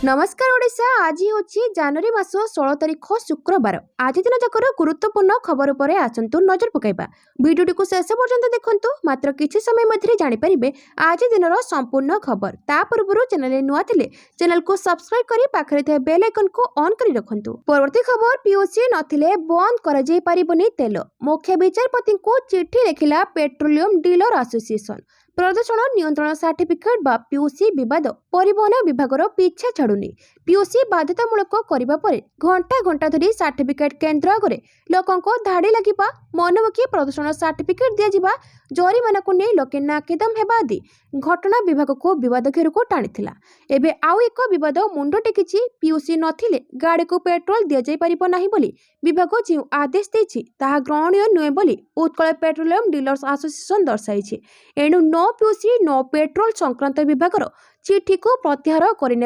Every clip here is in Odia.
नमस्कार ओडिशा। आज हूँ जनवरी मास 16 तारिख शुक्रवार। आज दिन जाकर गुरुत्वपूर्ण खबर पर आसतु नजर पकाइबा। भिडियोटी को शेष पर्यंत देखंतु। मात्र किछि समय मध्य जानिपारे आज दिन संपूर्ण खबर। ता पूर्व चैनल नुआ थिले चैनल को सब्सक्राइब करी पाखरे थे बेल आइकन को ऑन करी रखंतु। परवर्ती खबर पीयूसी नथिले बंद करा जाय परिबनी तेल। मुख्य विचारपति को चिट्ठी लिखिला पेट्रोलियम डीलर एसोसिएशन। प्रदूषण नियंत्रण सर्टिफिकेट बा पीयूसी विवाद परिवहन विभाग पीछा छाड़ुनी। पीयूसी बाध्यतामूलक करने पर घंटा घंटा धरी सर्टिफिकेट केन्द्र आगे लोकों धाड़ी लगे मनमुखी प्रदूषण सर्टिफिकेट दिया जरिमाना को नहीं लोके नाकेदम हेबा आदि घटना विभाग को विवाद घेर को टाणी। एबे आउ एक विवाद मुंड टेकी। पीयूसी नथिले गाड़ी को पेट्रोल दि जाय परिबो नाही बोली विभाग जो आदेश देछि ताहा ग्रहणीय नुहे बोली उत्कल पेट्रोलियम डीलर्स एसोसिएशन दर्शाई। एणु नो पीयूसी नो पेट्रोल संक्रांत विभाग चिठी को प्रत्याहार करने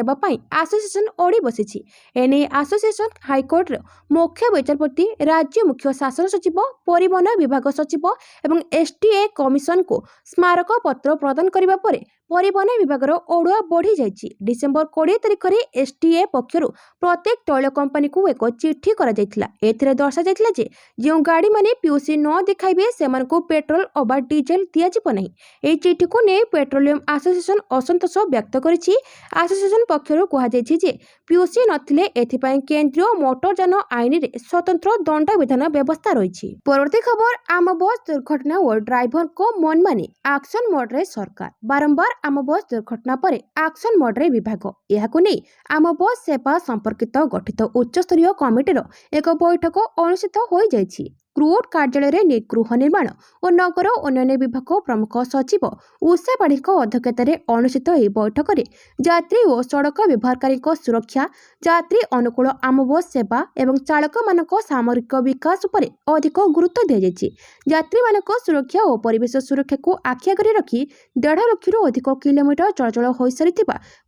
एसोसिएशन ओडी बसी। एने एसोसिएशन हाईकोर्ट मुख्य विचारपति राज्य मुख्य शासन सचिव परिवहन विभाग सचिव और एसटीए कमिशन को स्मारक पत्र प्रदान करने पर परिवहन विभाग ओडुआ बढ़ी जाइछि। डिसेंबर 20 तारिख में एसटीए पक्षर प्रत्येक तैल कंपनी को एक चिठी कर दर्शा जाइथिला जे जो गाड़ी माने पीयूसी न देखाइबे सेमान को पेट्रोल अबा डीजेल दियाजिबो नहीं। एही चिठी को ने पेट्रोलियम एसोसिएशन असंतोष व्यक्त करिछि। एसोसिएशन पक्षर कहुଯାଇଛି जे पीयूसी नथिले एथिपाई केंद्रीय मोटरयान आईन रे स्वतंत्र दंड विधान व्यवस्था रही। परवर्ती खबर आम बस दुर्घटना और ड्राइवर को मनमानी एक्शन मोड रे सरकार। बारंबार आम बस दुर्घटना पर एक्शन मोड रे विभाग यहाकु नै आम बस सेवा संपर्कित गठित उच्चस्तरीय कमिटीर एक बैठक अनुष्ठित हो जाइछि। क्रूड कार्यालय में गृह निर्माण और नगर उन्नयन विभाग प्रमुख सचिव उषा पाढ़ी अध्यक्षतार अनुष्ठित यह बैठक में यात्री और सड़क व्यवहारकारी सुरक्षा, यात्री अनुकूल आम बस सेवा और चालक मान सामरिक विकास पर अधिक गुरुत्व दि यात्री मान सुरक्षा और परिवेश सुरक्षा को आखि आगे रखी 1.5 लाख अधिक किलोमीटर चलाचल हो सारी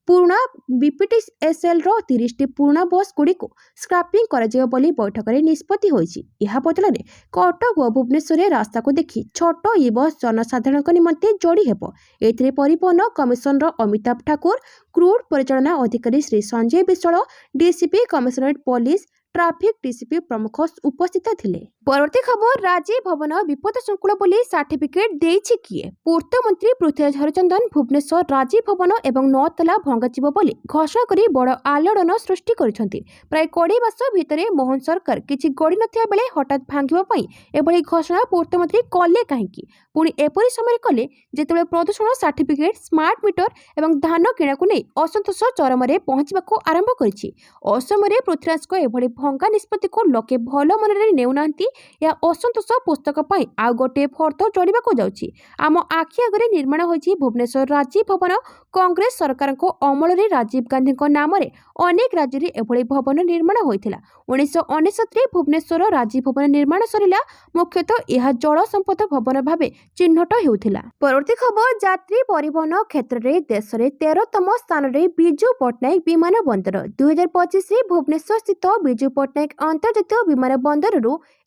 पुराणा बीपीटीएसएल 30 पुराणा बस गुड़ी को स्क्रापिंग कर बैठक में निष्पत्ति होइछि। यह बदल में कटक और भुवनेश्वर रास्ता को देखी छोट ई बस जनसाधारण निमंते जोड़ी हेब। एथिरे परिवहन कमिशनर अमिताभ ठाकुर, क्रूड परिचालना अधिकारी Shri Sanjay Vishwal, DCP commissionerate police traffic DCP प्रमुख उपस्थित थिले। परवर्ती खबर राजीव भवन विपद संकुल बोली सर्टिफिकेट देछि किए। पूर्त मंत्री पृथ्वीराज हरिचंदन भुवनेश्वर राजीव भवन एवं 9 तला भंगाजिबो बोली घोषणा करी बड़ आलोड़न सृष्टि करिसंती। प्राय 20 वर्ष भितरे मोहन सरकार किछि गड़ी नथिया बेले हठात भांगिबा पई एभली घोषणा पूर्त मंत्री कले काहेकि पुणी एपरि समय कले जेतेबेले प्रदूषण सर्टिफिकेट स्मार्ट मीटर एवं धान किणाकु नै असंतोष चरम रे पहुंचबाको आरंभ करिछि। असमय पृथ्वीराज को एभली भंगा निष्पत्ति को लोके भल मनरे नेउनांती। या असंतोष पुस्तक पाई आ गोटे फर्द चढ़ा जाउछि। आम आखि आगे निर्माण होइछि भुवनेश्वर राजीव भवन। कांग्रेस सरकार को अमल रे राजीव गांधी नाम रे अनेक राज्य रे एभली भवन निर्माण होइथिला। 1969 भुवनेश्वर राजीव भवन निर्माण सरिला। मुख्यतः यह जल संपद भवन भावे चिन्हट हेउथिला। परवर्ती खबर यात्री परिवहन क्षेत्र रे देश रे 13तम स्थान रे बिजू पट्टनायक विमान बंदर। 2025 रे भुवनेश्वर स्थित बिजू पट्टनायक अंतर्जातीय विमान बंदर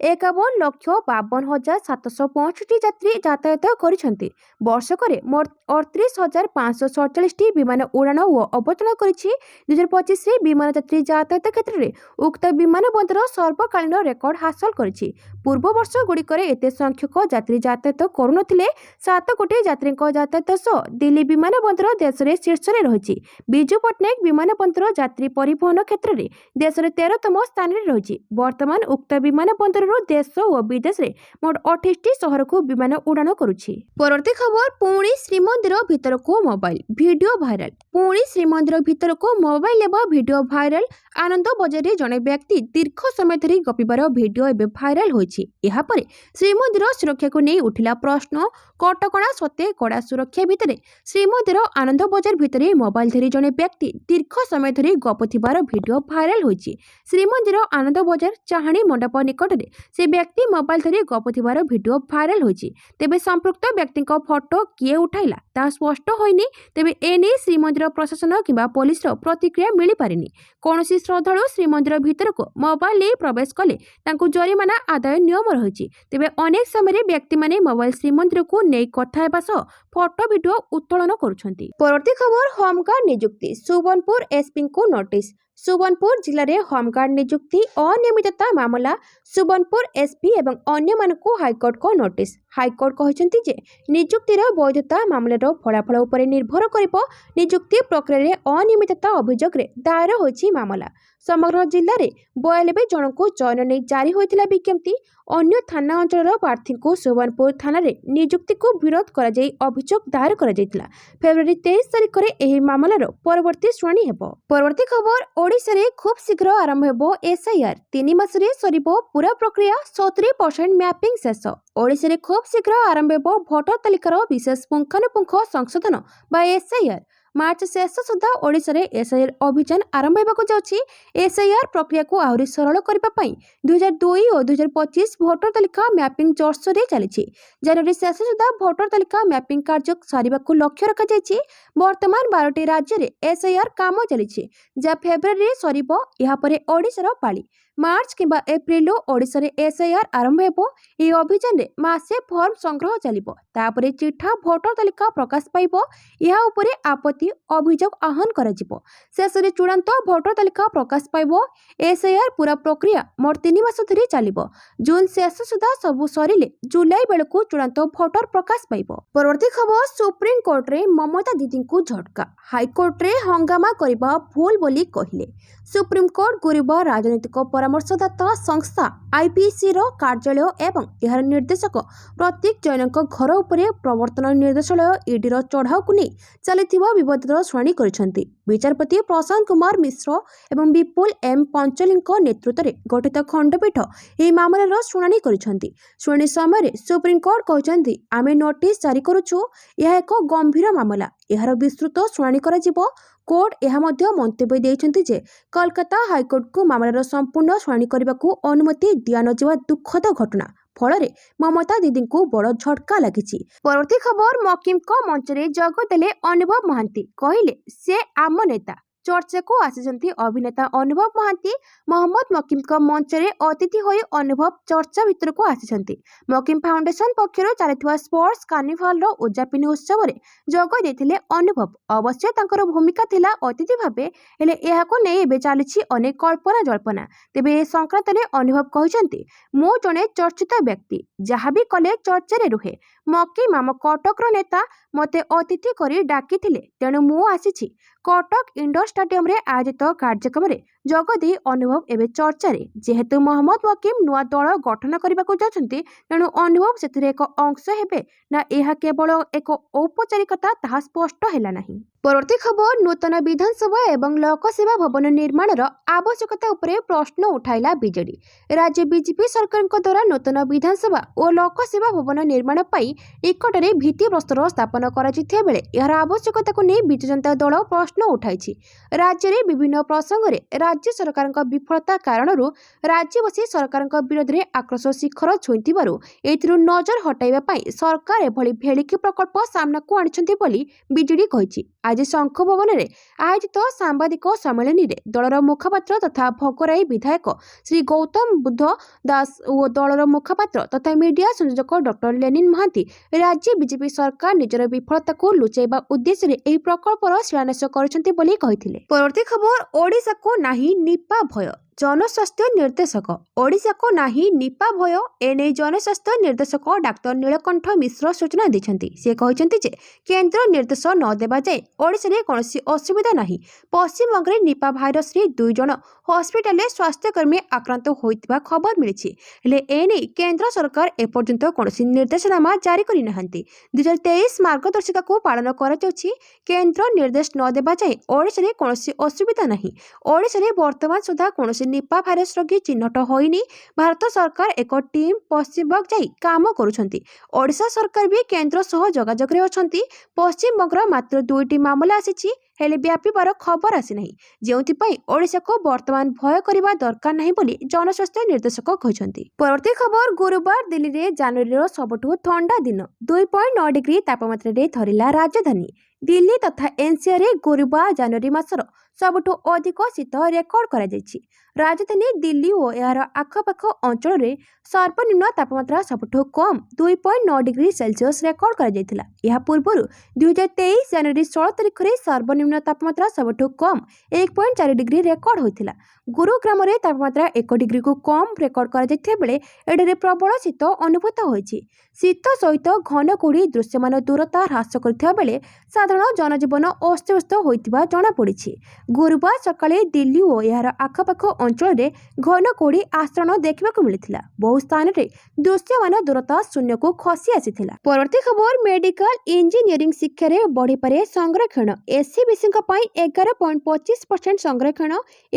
51,52,765 यात्री यातायात करिसेंती। वर्षक मोट 38,547 विमान उड़ान और अवतरण करिछि। 2025 रे विमान यात्री यातायात क्षेत्र में उक्त विमान बंदर सर्वकालीन रेकर्ड हासिल करिछि। पूर्व वर्ष गुड़िकर एते संख्यक यात्री यातायात करुनथिले। 7 कोटी यात्री यातायात सह दिल्ली विमान बंदर देश में शीर्ष में रही। बिजू पट्टनायक विमान बंदर यात्री परिवहन क्षेत्र में देश में 13तम स्थान में रही। वर्तमान उक्त विमान बंदर देश और विदेश में मोट 28 शहर को विमान उड़ान करुछि। परवर्ती खबर पुणी श्रीमंदिर भीतर को मोबाइल वीडियो भाइराल। पुणी श्रीमंदिर भीतर को मोबाइल लेबा वीडियो भाइराल। आनंद बजार रे जने व्यक्ति दीर्घ समय धरी गपिबार वीडियो एबे भाइराल होइछि। एहा परे श्रीमंदिर सुरक्षा को नहीं उठिला प्रश्न। कटकणा सत्ते कड़ा सुरक्षा भितर श्रीमंदिर आनंद बजार भितर मोबाइल धरी जने व्यक्ति दीर्घ समय धरी गपुथिबार वीडियो भाइराल होइछि। श्रीमंदिर आनंद बजार चाहाणी मंडप निकट में से व्यक्ति मोबाइल धरी गपुथिबार वीडियो भाइराल होइछि। तेबे संपृक्त व्यक्ति फोटो किए उठाइला ता स्पष्ट होइनी। तेबे एने श्रीमंदिर प्रशासन किंबा पुलिस प्रतिक्रिया मिली पारिनी। कौनसी श्रद्धालु श्रीमंदिर भीतर को मोबाइल ले प्रवेश कले तांकु जरिमाना आदाय नियम रही। तेबे अनेक समय व्यक्ति माने मोबाइल श्रीमंदिर को नहीं कथा हेबा सह फोटो वीडियो उत्तोलन करुछंती। परवर्ती खबर होमगार्ड नियुक्ति सुबर्णपुर एसपी को नोटिस। सुबर्णपुर जिले में होमगार्ड नियुक्ति अनियमितता मामला सुबर्णपुर एसपी एवं अन्य मानकु हाईकोर्ट को नोटिस। हाईकोर्ट कहते जे नियुक्तिर वैधता मामलार फलाफल उपर निर्भर करिबो। नियुक्ति प्रक्रिया अनियमितता अभियोग दायर होइछि मामला। समग्र जिले में 92 जन को चयन नहीं जारी होइतिला विज्ञप्ति। अन्य थाना अंचल प्रार्थी को सुबर्णपुर थाना नियुक्ति को विरोध कर अभियोग दायर कर फेब्रुआरी 23 तारिख में यह मामलार परवर्ती शुणाणी हेबो। परवर्ती खबर ओडिशा रे खूब शीघ्र आरंभ हेबो एसआईआर 3 मास रे सरिबो पूरा प्रक्रिया 70% मैपिंग शेष। ओडिशा रे खूब शीघ्र आरंभ हेबो भोटर तालिकार विशेष पुंखानुपुंख संशोधन बा एसआईआर। मार्च शेष सुधा ओडिशा रे एसआईआर अभियान आरंभ होगा जाउछि। एसआईआर प्रक्रिया को आहुरी सरल करबा पई 2002 और 2025 भोटर तालिका मैपिंग जोरसोर चली। जनवरी शेष सुधा भोटर तालिका मैपिंग कार्य सारिबा को लक्ष्य रखा जायछि। वर्तमान 12टी राज्य रे एसआईआर काम चली जा फेब्रुआरी रे सरिबो। या परे ओडिशा पाली मार्च किंबा एप्रिल ओडिशा रे एसआईआर आरंभ हेबो। ए अभियान रे मासे फॉर्म संग्रह चलिबो। तापरे चिठा भोटर तालिका प्रकाश पाइबो। या उपरे आपत्ति अभियोग आह्वान कराजिबो। शेषरे चूड़ांत भोटर तालिका प्रकाश पाइबो। एसआईआर पूरा प्रक्रिया मोट 3 मास धरि चलिबो। जून शेष सुधा सबु सरिले जुलाई बेलकु चूड़ांत भोटर प्रकाश पाइबो। परवर्ती खबर सुप्रीम कोर्ट रे ममता दीदी को झटका। हाईकोर्ट रे हंगामा करबा भूल बोली कहिले। सुप्रीम कोर्ट गुरुवार राजनीतिक परामर्शदाता संस्था आईपीसी रो कार्यालय एवं यार निर्देशक प्रतीक जैन घर उपरे प्रवर्तन निर्देशालय ईडी रो चढ़ाऊ को नहीं चलिथिबा विवादर शुणाणी करिसेंती। विचारपति प्रशांत कुमार मिश्र एवं विपुल एम पंचली नेतृत्व में गठित खंडपीठ यह मामलार शुणाणी करिसेंती। शुणाणी समय सुप्रीम कोर्ट कहते आमे नोटिस जारी करुछु। यह एक गंभीर मामला। यार विस्तृत शुणाणी कराजिबो। कोर्ट यह मंतव्य देइछंती जे कोलकाता हाईकोर्ट को मामलार संपूर्ण शुणाणी करने को अनुमति दिया न जावा दुखद घटना। फल ममता दीदी को बड़ झटका लगी। परवर्ती खबर मकिम मंच में जग देले अनुभव महांती। कहले से आम नेता। चर्चा को आसी अभिनेता अनुभव महांती मोहम्मद मकिम मंच में अतिथि हो अनुभव चर्चा भितर को आसी। मकिम फाउंडेशन पक्षर चलता स्पोर्ट्स कार्निवाल उद्यापनी उत्सव में जोग देते अनुभव। अवश्य तांकर भूमिका थिला अतिथि भावे हेले एहाको नै एबे चली अनेक कल्पना जल्पना। तेबे ए संक्रांत में अनुभव कहते मु जड़े चर्चित व्यक्ति जहाँ भी कले चर्चा रुहे। मकिम आम कटकर नेता मते अतिथि करी डाकी तेणु मु आसी। कटक इंडोर स्टेडियम रे आयोजित कार्यक्रम में जगदे अनुभव एवं चर्चा रे। जेहेतु मोहम्मद मकिम नुआ दल गठन करने को जाते तेणु अनुभव से एक अंश हेबे ना यह केवल एक औपचारिकता ताहा स्पष्ट हैला नहीं। परवर्ती खबर नूतन विधानसभा एवं लोकसेवा भवन निर्माण आवश्यकता उपरे प्रश्न उठाइला बीजेडी। राज्य बीजेपी सरकार द्वारा नूतन विधानसभा और लोकसेवा भवन निर्माण पाई निकटरे भित्ति प्रस्तर स्थापन कराजिथिया बेले यार आवश्यकता को नहीं बिजु जनता दल प्रश्न उठाइछि। राज्य रे विभिन्न प्रसंग रे राज्य सरकार विफलता कारणरू राज्यवासी सरकार विरोध में आक्रोश शिखर छुईथिबारु एथिरु नजर हटाइबा पई सरकार एभली भेलिकी प्रकल्प सामना को आनिछन्ति बोली बीजेडी कहिछि। आज शंख भवन में आयोजित सांबादिक सम्मेलन में दलर मुखपात्र तथा भोगराई विधायक श्री गौतम बुद्ध दास और दलर मुखपात्र तथा मीडिया संयोजक डॉक्टर लेनिन महांती राज्य बीजेपी सरकार निजर विफलता को लुचाइबा उद्देश्य यह प्रकल्पर शिलान्यास करछन्ति बोली कहिथिले। परवर्ती खबर ओडिशा को नाही निपा भय। जनस्वास्थ्य निर्देशक ओडिशा को नाही निपा भय एने जनस्वास्थ्य निर्देशक डाक्टर नीलकंठ मिश्र सूचना देछन्ति। से कहछन्ति जे केंद्र निर्देश न देबा जाय ओडिशा रे कोनोसी असुविधा नाही। पश्चिम बंग रे निपा भाइरस रे 2 जन हॉस्पिटल रे स्वास्थ्यकर्मी आक्रांत होइतिबा खबर मिलिछि। हेले एने केंद्र सरकार एपर्यंत कोनोसी निर्देशनामा जारी करि नहंती। 2023 मार्गदर्शिका को पालन करा जाउछि। केंद्र निर्देश न देबा जाय ओडिशा रे कोनोसी असुविधा नाही। ओडिशा रे वर्तमान सुधा कोनोसी निपा भाइरस रोगी चिन्हट होइनी। भारत सरकार एक टीम पश्चिमबंग जाई काम करुछंती। ओडिशा सरकार भी केंद्र सह जोगाजोग रे अछंती। पश्चिमबंग मात्र 2टी मामला आसीछि हेले व्यापीबार खबर आसी नहीं। जेउथि पई ओडिशा को वर्तमान भय करिबा दरकार नहीं बोली जनस्वास्थ्य निर्देशक कहछंती। परवर्ती खबर गुरुवार दिल्ली रे जनवरी रो सबठु ठंडा दिन 2.9 डिग्री तापमात्रा रे थरिला राजधानी। दिल्ली तथा एनसीआर रे गुरुवार जनवरी मासर ସବୁଠୁ ଅଧିକ ଶୀତ ରେକର୍ଡ କରାଯାଇଛି। ରାଜଧାନୀ ଦିଲ୍ଲୀ ଓ ଏହାର ଆଖପାଖ ଅଞ୍ଚଳରେ ସର୍ବନିମ୍ନ ତାପମାତ୍ରା ସବୁଠୁ କମ୍ 2.9 ଡିଗ୍ରୀ ସେଲସିୟସ୍ ରେକର୍ଡ କରାଯାଇଥିଲା। ଏହା ପୂର୍ବରୁ 2023 ଜାନୁଆରୀ 16 ତାରିଖରେ ସର୍ବନିମ୍ନ ତାପମାତ୍ରା ସବୁଠୁ କମ୍ 1.4 ଡିଗ୍ରୀ ରେକର୍ଡ ହୋଇଥିଲା। ଗୁରୁଗ୍ରାମରେ ତାପମାତ୍ରା 1 ଡିଗ୍ରୀକୁ କମ୍ ରେକର୍ଡ କରାଯାଇଥିବା ବେଳେ ଏଠାରେ ପ୍ରବଳ ଶୀତ ଅନୁଭୂତ ହୋଇଛି। ଶୀତ ସହିତ ଘନ କୁହୁଡ଼ି ଦୃଶ୍ୟମାନ ଦୂରତା ହ୍ରାସ କରିଥିବା ବେଳେ ସାଧାରଣ ଜନଜୀବନ ଅସ୍ତବ୍ୟସ୍ତ ହୋଇଥିବା ଜଣାପଡ଼ିଛି। ଗୁରୁବାର ସକାଳେ ଦିଲ୍ଲୀ ଓ ଏହାର ଆଖପାଖ ଅଞ୍ଚଳରେ ଘନ କୁହୁଡ଼ି ଆସ୍ତରଣ ଦେଖିବାକୁ ମିଳିଥିଲା। ବହୁ ସ୍ଥାନରେ ଦୃଶ୍ୟମାନ ଦୂରତା ଶୂନ୍ୟକୁ ଖସି ଆସିଥିଲା। ପରବର୍ତ୍ତୀ ଖବର, ମେଡିକାଲ ଇଞ୍ଜିନିୟରିଂ ଶିକ୍ଷାରେ ବଢ଼ିପାରେ ସଂରକ୍ଷଣ। ଏସ୍ସି/ବିସିଙ୍କ ପାଇଁ 11.25% ସଂରକ୍ଷଣ।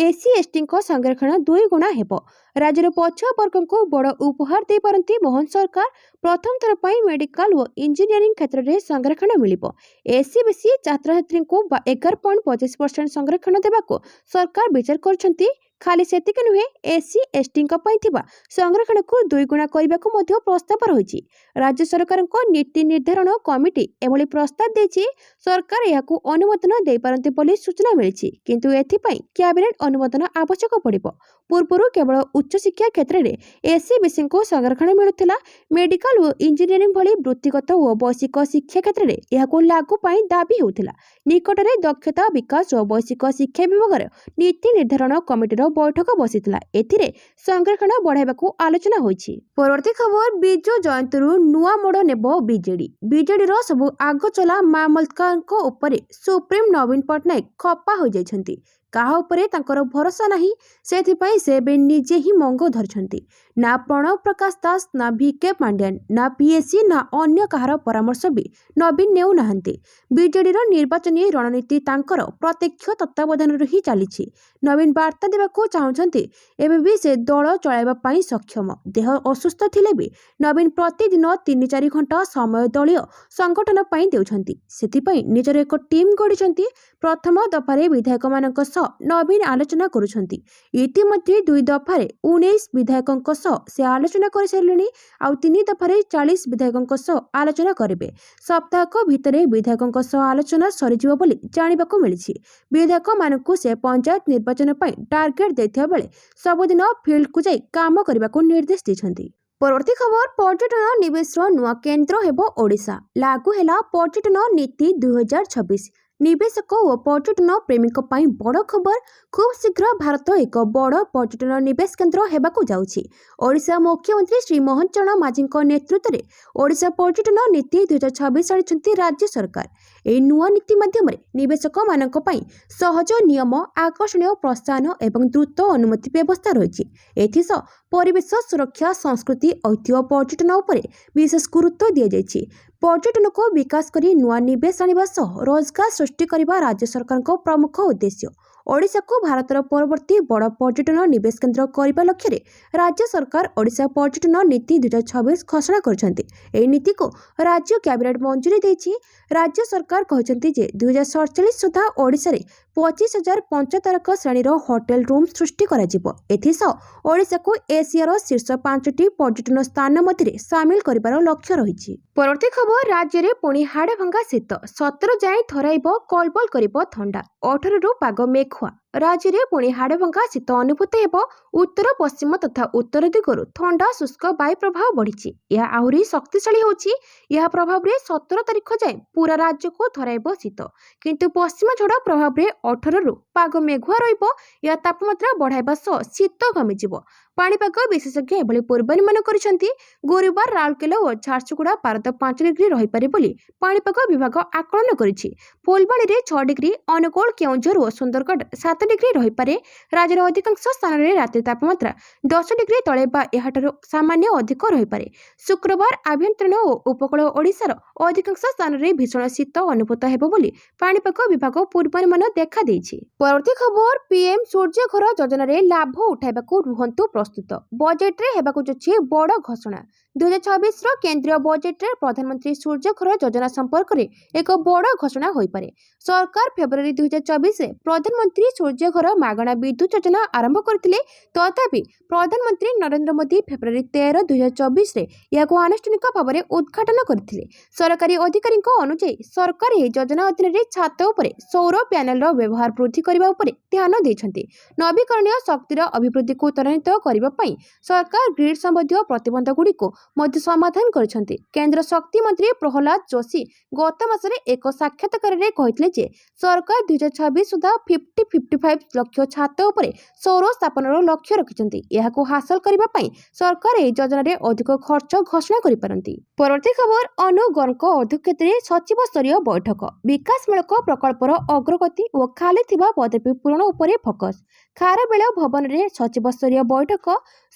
ଏସ୍ସି/ଏସ୍ଟିଙ୍କ ସଂରକ୍ଷଣ 2 ଗୁଣା ହେବ। ରାଜ୍ୟର ପଛୁଆ ବର୍ଗଙ୍କୁ ବଡ଼ ଉପହାର ଦେଇପାରନ୍ତି ମୋହନ ସରକାର। ପ୍ରଥମ ଥର ପାଇଁ ମେଡିକାଲ ଓ ଇଞ୍ଜିନିୟରିଂ କ୍ଷେତ୍ରରେ ସଂରକ୍ଷଣ ମିଳିବ। ଏସ୍ସି/ବିସି ଛାତ୍ରଛାତ୍ରୀଙ୍କୁ 11.25% ସଂରକ୍ଷଣ ଦେବାକୁ ସରକାର ବିଚାର କରୁଛନ୍ତି। ଖାଲି ସେତିକି ନୁହେଁ, ଏସ୍ସି/ଏସ୍ଟିଙ୍କ ପାଇଁ ଥିବା ସଂରକ୍ଷଣକୁ 2 ଗୁଣା କରିବାକୁ ମଧ୍ୟ ପ୍ରସ୍ତାବ ରହିଛି। ରାଜ୍ୟ ସରକାରଙ୍କ ନୀତି ନିର୍ଦ୍ଧାରଣ କମିଟି ଏଭଳି ପ୍ରସ୍ତାବ ଦେଇଛି। ସରକାର ଏହାକୁ ଅନୁମୋଦନ ଦେଇପାରନ୍ତି ବୋଲି ସୂଚନା ମିଳିଛି, କିନ୍ତୁ ଏଥିପାଇଁ କ୍ୟାବିନେଟ ଅନୁମୋଦନ ଆବଶ୍ୟକ ପଡ଼ିବ। ପୂର୍ବରୁ କେବଳ ଉଚ୍ଚଶିକ୍ଷା କ୍ଷେତ୍ରରେ ଏସ୍ସି/ବିସିଙ୍କୁ ସଂରକ୍ଷଣ ମିଳୁଥିଲା। ମେଡିକାଲ ଓ ଇଞ୍ଜିନିୟରିଂ ଭଳି ବୃତ୍ତିଗତ ଓ ବୈଷୟିକ ଶିକ୍ଷା କ୍ଷେତ୍ରରେ ଏହାକୁ ଲାଗୁ ପାଇଁ ଦାବି ହେଉଥିଲା। ନିକଟରେ ଦକ୍ଷତା ବିକାଶ ଓ ବୈଷୟିକ ଶିକ୍ଷା ବିଭାଗର ନୀତି ନିର୍ଦ୍ଧାରଣ କମିଟିର ବୈଠକ ବସିଥିଲା। ଏଥିରେ ସଂରକ୍ଷଣ ବଢ଼ାଇବାକୁ ଆଲୋଚନା ହୋଇଛି। ପରବର୍ତ୍ତୀ ଖବର, ବିଜୁ ଜୟନ୍ତୀରୁ ନୂଆ ମୋଡ଼ ନେବ ବିଜେଡି। ବିଜେଡିର ସବୁ ଆଗଚଲା ମାମଲତଙ୍କ ଉପରେ ସୁପ୍ରିମ ନବୀନ ପଟ୍ଟନାୟକ ଖପା ହୋଇଯାଇଛନ୍ତି। କାହା ଉପରେ ତାଙ୍କର ଭରସା ନାହିଁ, ସେଥିପାଇଁ ସେ ଏବେ ନିଜେ ହିଁ ମଙ୍ଗ ଧରିଛନ୍ତି। ନା ପ୍ରଣବ ପ୍ରକାଶ ଦାସ, ନା ଭିକେ ପାଣ୍ଡିଆନ, ନା ପିଏସି, ନା ଅନ୍ୟ କାହାର ପରାମର୍ଶ ବି ନବୀନ ନେଉନାହାନ୍ତି। ବିଜେଡିର ନିର୍ବାଚନୀ ରଣନୀତି ତାଙ୍କର ପ୍ରତ୍ୟକ୍ଷ ତତ୍ତ୍ୱାବଧାନରେ ହିଁ ଚାଲିଛି। ନବୀନ ବାର୍ତ୍ତା ଦେବାକୁ ଚାହୁଁଛନ୍ତି, ଏବେ ବି ସେ ଦଳ ଚଳାଇବା ପାଇଁ ସକ୍ଷମ। ଦେହ ଅସୁସ୍ଥ ଥିଲେ ବି ନବୀନ ପ୍ରତିଦିନ 3-4 ଘଣ୍ଟା ସମୟ ଦଳୀୟ ସଂଗଠନ ପାଇଁ ଦେଉଛନ୍ତି। ସେଥିପାଇଁ ନିଜର ଏକ ଟିମ୍ ଗଢ଼ିଛନ୍ତି। ପ୍ରଥମ ଦଫାରେ ବିଧାୟକମାନଙ୍କ ସହ ନବୀନ ଆଲୋଚନା କରୁଛନ୍ତି। ଇତିମଧ୍ୟରେ 2 ଦଫାରେ 19 ବିଧାୟକଙ୍କ ସହ ସେ ଆଲୋଚନା କରିସାରିଲେଣି। ଆଉ 3 ଦଫାରେ 40 ବିଧାୟକଙ୍କ ସହ ଆଲୋଚନା କରିବେ। ସପ୍ତାହକ ଭିତରେ ବିଧାୟକଙ୍କ ସହ ଆଲୋଚନା ସରିଯିବ ବୋଲି ଜାଣିବାକୁ ମିଳିଛି। ବିଧାୟକମାନଙ୍କୁ ସେ ପଞ୍ଚାୟତ ନିର୍ବାଚନ ପାଇଁ ଟାର୍ଗେଟ ଦେଇଥିବା ବେଳେ ସବୁଦିନ ଫିଲ୍ଡକୁ ଯାଇ କାମ କରିବାକୁ ନିର୍ଦ୍ଦେଶ ଦେଇଛନ୍ତି। ପରବର୍ତ୍ତୀ ଖବର, ପର୍ଯ୍ୟଟନ ନିବେଶର ନୂଆ କେନ୍ଦ୍ର ହେବ ଓଡ଼ିଶା। ଲାଗୁ ହେଲା ପର୍ଯ୍ୟଟନ ନୀତି 2026। ନିବେଶକ ଓ ପର୍ଯ୍ୟଟନ ପ୍ରେମୀଙ୍କ ପାଇଁ ବଡ଼ ଖବର। ଖୁବ୍ ଶୀଘ୍ର ଭାରତ ଏକ ବଡ଼ ପର୍ଯ୍ୟଟନ ନିବେଶ କେନ୍ଦ୍ର ହେବାକୁ ଯାଉଛି। ଓଡ଼ିଶା ମୁଖ୍ୟମନ୍ତ୍ରୀ ଶ୍ରୀ ମୋହନ ଚରଣ ମାଝୀଙ୍କ ନେତୃତ୍ୱରେ ଓଡ଼ିଶା ପର୍ଯ୍ୟଟନ ନୀତି 2026 ଆଣିଛନ୍ତି ରାଜ୍ୟ ସରକାର। ଏହି ନୂଆ ନୀତି ମାଧ୍ୟମରେ ନିବେଶକମାନଙ୍କ ପାଇଁ ସହଜ ନିୟମ, ଆକର୍ଷଣୀୟ ପ୍ରୋତ୍ସାହନ ଏବଂ ଦ୍ରୁତ ଅନୁମତି ବ୍ୟବସ୍ଥା ରହିଛି। ଏଥିସହ ପରିବେଶ ସୁରକ୍ଷା, ସଂସ୍କୃତି, ଐତିହ୍ୟ, ପର୍ଯ୍ୟଟନ ଉପରେ ବିଶେଷ ଗୁରୁତ୍ୱ ଦିଆଯାଇଛି। ପର୍ଯ୍ୟଟନକୁ ବିକାଶ କରି ନୂଆ ନିବେଶ ଆଣିବା ସହ ରୋଜଗାର ସୃଷ୍ଟି କରିବା ରାଜ୍ୟ ସରକାରଙ୍କ ପ୍ରମୁଖ ଉଦ୍ଦେଶ୍ୟ। ଓଡ଼ିଶାକୁ ଭାରତର ପରବର୍ତ୍ତୀ ବଡ଼ ପର୍ଯ୍ୟଟନ ନିବେଶ କେନ୍ଦ୍ର କରିବା ଲକ୍ଷ୍ୟରେ ରାଜ୍ୟ ସରକାର ଓଡ଼ିଶା ପର୍ଯ୍ୟଟନ ନୀତି 2026 ଘୋଷଣା କରିଛନ୍ତି। ଏହି ନୀତିକୁ ରାଜ୍ୟ କ୍ୟାବିନେଟ ମଞ୍ଜୁରୀ ଦେଇଛି। ରାଜ୍ୟ ସରକାର କହିଛନ୍ତି ଯେ 2047 ସୁଦ୍ଧା ଓଡ଼ିଶାରେ 25,000 ପଞ୍ଚତାରକା ଶ୍ରେଣୀର ହୋଟେଲ ରୁମ୍ ସୃଷ୍ଟି କରାଯିବ। ଏଥିସହ ଓଡ଼ିଶାକୁ ଏସିଆର ଶୀର୍ଷ 5ଟି ପର୍ଯ୍ୟଟନ ସ୍ଥାନ ମଧ୍ୟରେ ସାମିଲ କରିବାର ଲକ୍ଷ୍ୟ ରହିଛି। ପରବର୍ତ୍ତୀ ଖବର, ରାଜ୍ୟରେ ପୁଣି ହାଡ଼ଭଙ୍ଗା ଶୀତ। 17 ଯାଏଁ ଥରାଇବ, କଲବଲ କରିବ ଥଣ୍ଡା। 18ରୁ ପାଗ ମେଘୁଆ। ରାଜ୍ୟରେ ପୁଣି ହାଡ଼ଭଙ୍ଗା ଶୀତ ଅନୁଭୂତ ହେବ। ଉତ୍ତର ପଶ୍ଚିମ ତଥା ଉତ୍ତର ଦିଗରୁ ଥଣ୍ଡା ଶୁଷ୍କ ବାୟୁ ପ୍ରବାହ ବଢ଼ିଛି। ଏହା ଆହୁରି ଶକ୍ତିଶାଳୀ ହେଉଛି। ଏହା ପ୍ରଭାବରେ 17 ତାରିଖ ଯାଏଁ ପୁରା ରାଜ୍ୟକୁ ଥରାଇବ ଶୀତ। କିନ୍ତୁ ପଶ୍ଚିମ ଝଡ଼ ପ୍ରଭାବରେ 18ରୁ ପାଗ ମେଘୁଆ ରହିବ। ଏହା ତାପମାତ୍ରା ବଢ଼ାଇବା ସହ ଶୀତ କମିଯିବ। ପାଣିପାଗ ବିଶେଷଜ୍ଞ ଏଭଳି ପୂର୍ବାନୁମାନ କରିଛନ୍ତି। ଗୁରୁବାର ରାଉରକେଲା ଓ ଝାରସୁଗୁଡ଼ା ପାରଦ 5 ଡିଗ୍ରୀ ରହିପାରେ ବୋଲି ପାଣିପାଗ ବିଭାଗ ଆକଳନ କରିଛି। ଫୁଲବାଣୀରେ 6 ଡିଗ୍ରୀ, ଅନୁଗୁଳ, କେଉଁଝର ଓ ସୁନ୍ଦରଗଡ଼ 7 ଡିଗ୍ରୀ ରହିପାରେ। ରାଜ୍ୟର ଅଧିକାଂଶ ସ୍ଥାନରେ ରାତି ତାପମାତ୍ରା 10 ଡିଗ୍ରୀ ତଳେ ବା ଏହାଠାରୁ ସାମାନ୍ୟ ଅଧିକ ରହିପାରେ। ଶୁକ୍ରବାର ଆଭ୍ୟନ୍ତରୀଣ ଓ ଉପକୂଳ ଓଡ଼ିଶାର ଅଧିକାଂଶ ସ୍ଥାନରେ ଭୀଷଣ ଶୀତ ଅନୁଭୂତ ହେବ ବୋଲି ପାଣିପାଗ ବିଭାଗ ପୂର୍ବାନୁମାନ ଦେଖାଦେଇଛି। ପରବର୍ତ୍ତୀ ଖବର, ପିଏମ୍ ସୂର୍ଯ୍ୟଘର ଯୋଜନାରେ ଲାଭ ଉଠାଇବାକୁ ରୁହନ୍ତୁ ପ୍ରସ୍ତୁତ। प्रस्तुत बजेट्रे हेबाकु जाछि बड़ घोषणा 2026 रो केंद्रीय बजेट्रे प्रधानमंत्री सूर्यघर योजना संपर्क में एक बड़ घोषणा होई पारे। सरकार फेब्रुआरी 2024 रे प्रधानमंत्री सूर्यघर मागणा विद्युत योजना आरंभ करथिले। तथापि प्रधानमंत्री नरेंद्र मोदी फेब्रुआरी 13 2024 रे याको आनुष्ठानिक भाव में उद्घाटन करथिले। सरकारी अधिकारी अनुसार सरकार यह योजना अधीन रे छात उपरे सौर पैनल रो व्यवहार वृद्धि करबा उपरे ध्यान देछन्ते। नवीकरणीय शक्तिर अभिवृद्धि को त्वरान्वित करबा पई सरकार ग्रिड संबंधी प्रतिबंध गुडी को मध्य समाधान करछन्ते। केंद्र शक्ति मंत्री प्रहलाद जोशी गत मासरे एक साक्षात्कार रे कहितले जे सरकार 2026 सुधा 55 लक्ष छात उपरे सौर स्थापनार लक्ष्य रखिछन्ते। याको हासिल करबा पई सरकार एही योजना रे अधिक खर्च घोषणा करि पारंती। परवर्ती खबर अनुगणक अध्यक्षतारे सचिव स्तरीय बैठक विकासमूलक प्रकल्पर अग्रगति और खाली थिबा पदवी पूरण उपरे फोकस। खारबेल भवन रे सचिव स्तरीय बैठक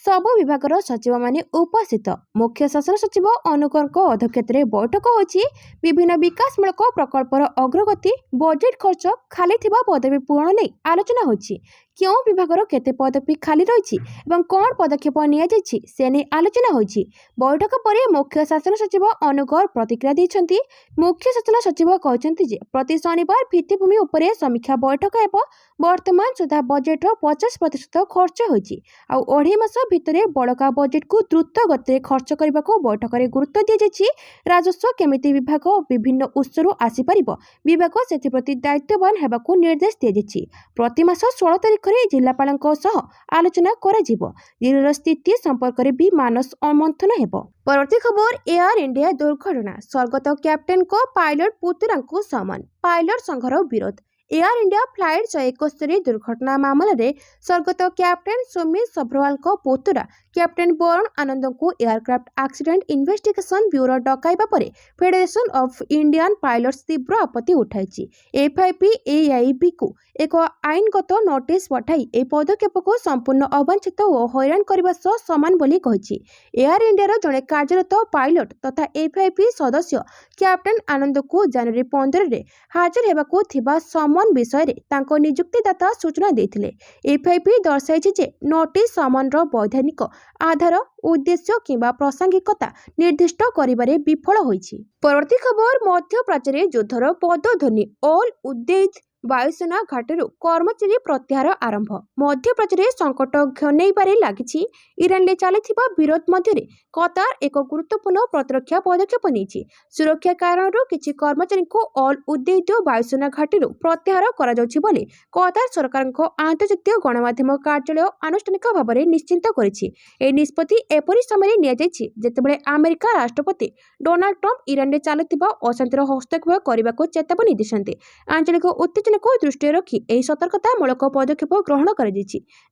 सब विभागर सचिव माने उपस्थित। मुख्य शासन सचिव अनुगणक अध्यक्षतारे बैठक होछि। विभिन्न विकासमूलक प्रकल्पर अग्रगति बजेट खर्च खाली थिबा पदवी पूरण नै आलोचना होछि। क्यों विभागर केते पदवी खाली रही एवं कौन पदक्षेप निया जायछि से नै आलोचना होछि। बैठक परे मुख्य शासन सचिव अनुगर प्रतिक्रिया दैछन्ति। मुख्य शासन सचिव कहछन्ति जे प्रति शनिवार भित्तिभूमि उपरे समीक्षा बैठक हेबो। वर्तमान सुधा बजेट 50% खर्च होछि। आउ अढ़े मास भितरे बड़का बजेट को द्रुत गति खर्च करने को बैठक में गुरुत्व दी जायछि। राजस्व केमिति विभाग विभिन्न उत्सरू आसी परिबो विभाग सेथिप्रति दायित्ववान हेबाकू निर्देश दिया जायछि। प्रति मास 16 तारिख रे जिल्लापालक सह आलोचना करा जिवो। जिल्लार स्थिति संपर्क में भी मानस मंथन हेबो। परवर्ती खबर एयर इंडिया दुर्घटना स्वर्गत कैप्टेन को पायलट पुतुरा को समन पायलट संघर विरोध। एयर इंडिया फ्लाइट 171 दुर्घटना मामला रे स्वर्गत कैप्टेन सुमित सब्रवाल को पुतुरा कैप्टेन वरुण आनंद को एयरक्राफ्ट एक्सीडेंट इन्वेस्टिगेशन ब्यूरो डकाइबा परे फेडरेशन ऑफ इंडियन पायलट्स तीव्र आपत्ति उठाइछि। एफआईपीएआईबी को एक आईनगत नोटिस पठाई ए पदक्षेप को संपूर्ण अवांछित और हैरान करबा सह समान बोली कहिछि। एयर इंडिया जड़े कार्यरत पायलट तथा एफआईपी सदस्य कैप्टेन आनंद को जनवरी 15 रे हाजिर हेबाकू थिबा समन विषय रे तांको नियुक्तिदाता सूचना देथिले। एफआईपी दर्शाइछि जे नोटिस समन रो वैधानिक आधार उद्देश्य किंबा प्रासंगिकता निर्दिष्ट करिबारे विफल होइछि। परवर्ती खबर मध्य प्राच्ୟରେ युद्धर पदध्वनि ऑल उद्देश्य वायुसेना घाटीरू कर्मचारी प्रत्याहार आरंभ। मध्य प्राच्ୟରେ संकट घनेइबारे लागिछि। इरान ले चलिथिबा विरोध मध्यरे कतार एक गुरुत्वपूर्ण प्रतिरक्षा पदक्षेप नेछि। सुरक्षा कारणरू किछि कर्मचारी को ऑल उद्देश्य वायुसेना घाटीरू प्रत्याहार करा जाउछि बोली कतार सरकारक आंतर्जातीय गणमाध्यम कार्यालय आनुष्ठानिक भाव में निश्चित करिछि। ए निष्पत्ति एपरि समय निया जाइछि जेतेबेले अमेरिका राष्ट्रपति डोनाल्ड ट्रम्प इरान ले चलिथिबा अशांतिर हस्तक्षेप करबाको चेतावनी दैछन्ते। आंचलिक उत्तेजना को दृष्टि रखी यह सतर्कतामूलक पदक्षेप ग्रहण कर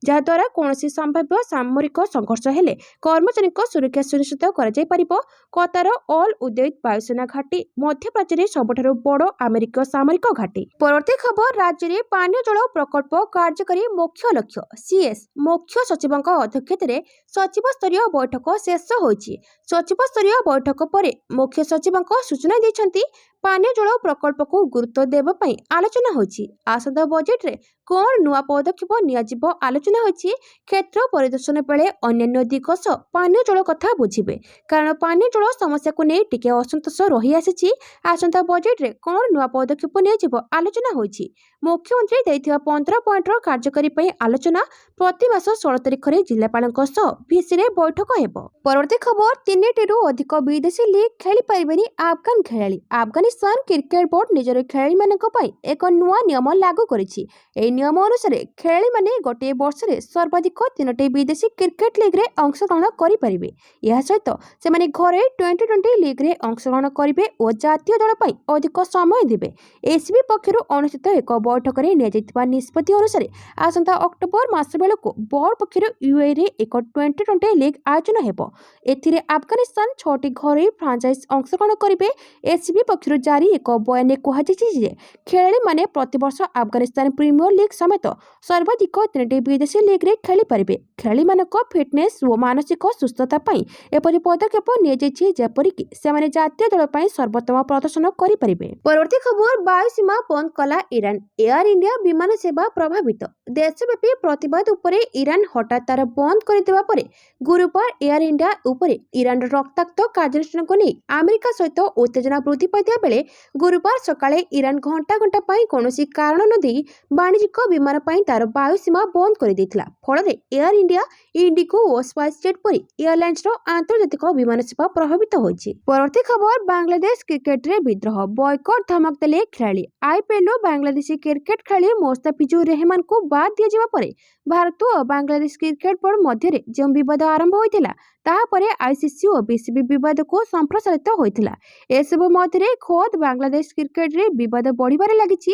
जहाद्वारा कौन संभाव्य सामरिक संघर्ष हेले कर्मचारी सुरक्षा सुनिश्चित कर कतार ऑल उद्देश्य वायुसेना घाटी मध्य प्राच्ୟରେ सबठारु बड़ अमेरिका सामरिक घाटी। परवर्ती खबर राज्य में पानीय जल प्रकल्प कार्यकारी मुख्य लक्ष्य सीएस मुख्य सचिव अध्यक्षतार सचिव स्तरीय बैठक शेष होइछि। सचिव स्तरीय बैठक पर मुख्य सचिव सूचना दैछन्ति। पानीय जल प्रकल्प को गुरुत्व देवा पई आलोचना होछि। आसंता बजेट रे कौन नुआ पदक्षेप नियाजिबो आलोचना होछि। क्षेत्र परिदर्शन बेले अन्य दिग सह पानीय जल कथा बुझिबे कारण पानीय जल समस्या को नहीं टिके असंतोष रही आसीछि। आसंता बजेट रे कौन नुआ पदक्षेप नियाजिबो आलोचना होछि। मुख्यमंत्री दैथिबा 15 पॉइंट रो कार्यकारी पई आलोचना प्रति मास 16 तारिख रे जिल्लापालक सह भिसी रे बैठक हेबो। परवर्ती खबर 3टीरू अधिक विदेशी लीग खेली पाइबेनी अफगान खेलाड़ी। अफगानिस्तान क्रिकेट बोर्ड निजर खेलाड़ी मानक पई एक नुआ नियम लागू करिछि। एही नियम अनुसार खेलाड़ी माने गोटे वर्ष रे सर्वाधिक 3टी विदेशी क्रिकेट लीग रे अंशग्रहण करि परिबे। या सहित से माने घरे 2020 लीग रे अंशग्रहण करिवे और जातीय दल पई अधिक समय देबे। एसीबी पक्षरु अनुष्ठित एक बैठक रे निया जैतिबा निष्पत्ति अनुसार आसंता अक्टोबर मास बेलको बोर्ड पक्षरु यूएई रे एक 2020 लीग आयोजन हेबो। एथिरे अफगानिस्तान 6टी घरे फ्रांचाइज अंशग्रहण करिवे। एसीबी पक्षरु जारी एक बयान कहुछि जे खेलाड़ी माने प्रतिवर्ष अफगानिस्तान प्रीमियर लीग ଲିଗ୍ ସमेତ ସର୍ବାଧିକ 3ଟି ବିଦେଶୀ ଲିଗ୍ରେ ଖେଳିପାରିବେ। ଖେଳାଳିମାନଙ୍କ ଫିଟନେସ୍ ଓ ମାନସିକ ସୁସ୍ଥତା ପାଇଁ ଏପରି ପଦକ୍ଷେପ ନିଆଯାଇଛି ଯେପରିକି ସେମାନେ ଜାତୀୟ ଦଳ ପାଇଁ ସର୍ବୋତ୍ତମ ପ୍ରଦର୍ଶନ କରିପାରିବେ। ପରବର୍ତ୍ତୀ ଖବର, ବାୟୁସୀମା ବନ୍ଦ କଲା ଇରାନ, ଏୟାର ଇଣ୍ଡିଆ ବିମାନ ସେବା ପ୍ରଭାବିତ। ଦେଶବ୍ୟାପୀ ପ୍ରତିବାଦ ଉପରେ ଇରାନ ହଠାତ୍ ତାର ବନ୍ଦ କରିଦେବା ପରେ ଗୁରୁବାର ଏୟାର ଇଣ୍ଡିଆ ଉପରେ ଇରାନର ରକ୍ତାକ୍ତ କାର୍ଯ୍ୟାନୁଷ୍ଠାନକୁ ନେଇ ଆମେରିକା ସହିତ ଉତ୍ତେଜନା ବୃଦ୍ଧି ପାଇଥିବା ବେଳେ ଗୁରୁବାର ସକାଳେ ଇରାନ ଘଣ୍ଟା ଘଣ୍ଟା ପାଇଁ କୌଣସି କାରଣ ନ ଦେଇ ବାଣିଜ୍ୟିକ ବିମାନ ପାଇଁ ତାର ବାୟୁସୀମା ବନ୍ଦ କରିଦେଇଥିଲା। ଫଳରେ ଏୟାର ଇଣ୍ଡିଆ, ଇଣ୍ଡିଗୋ ଓ ସ୍ପାଇସ୍ ଜେଟ୍ ପରି ଏୟାରଲାଇନ୍ସର ଆନ୍ତର୍ଜାତିକ ବିମାନ ସେବା ପ୍ରଭାବିତ ହୋଇଛି। ପରବର୍ତ୍ତୀ ଖବର, ବାଂଲାଦେଶ କ୍ରିକେଟରେ ବିଦ୍ରୋହ, ବୟକଟ ଧମକ ଦେଲେ ଖେଳାଳି। ଆଇପିଏଲ୍ରୁ ବାଂଲାଦେଶୀ କ୍ରିକେଟ ଖେଳାଳି ମୋସ୍ତାଫିଜୁର ରେହମାନଙ୍କୁ ବାଦ୍ ଦିଆଯିବା ପରେ ଭାରତ ଓ ବାଂଲାଦେଶ କ୍ରିକେଟ ବୋର୍ଡ ମଧ୍ୟରେ ଯେଉଁ ବିବାଦ ଆରମ୍ଭ ହୋଇଥିଲା ତାହାପରେ ଆଇସିସି ଓ ବିସିବି ବିବାଦକୁ ସମ୍ପ୍ରସାରିତ ହୋଇଥିଲା। ଏସବୁ ମଧ୍ୟରେ ଖୋଦ୍ ବାଂଲାଦେଶ କ୍ରିକେଟରେ ବିବାଦ ବଢ଼ିବାରେ ଲାଗିଛି।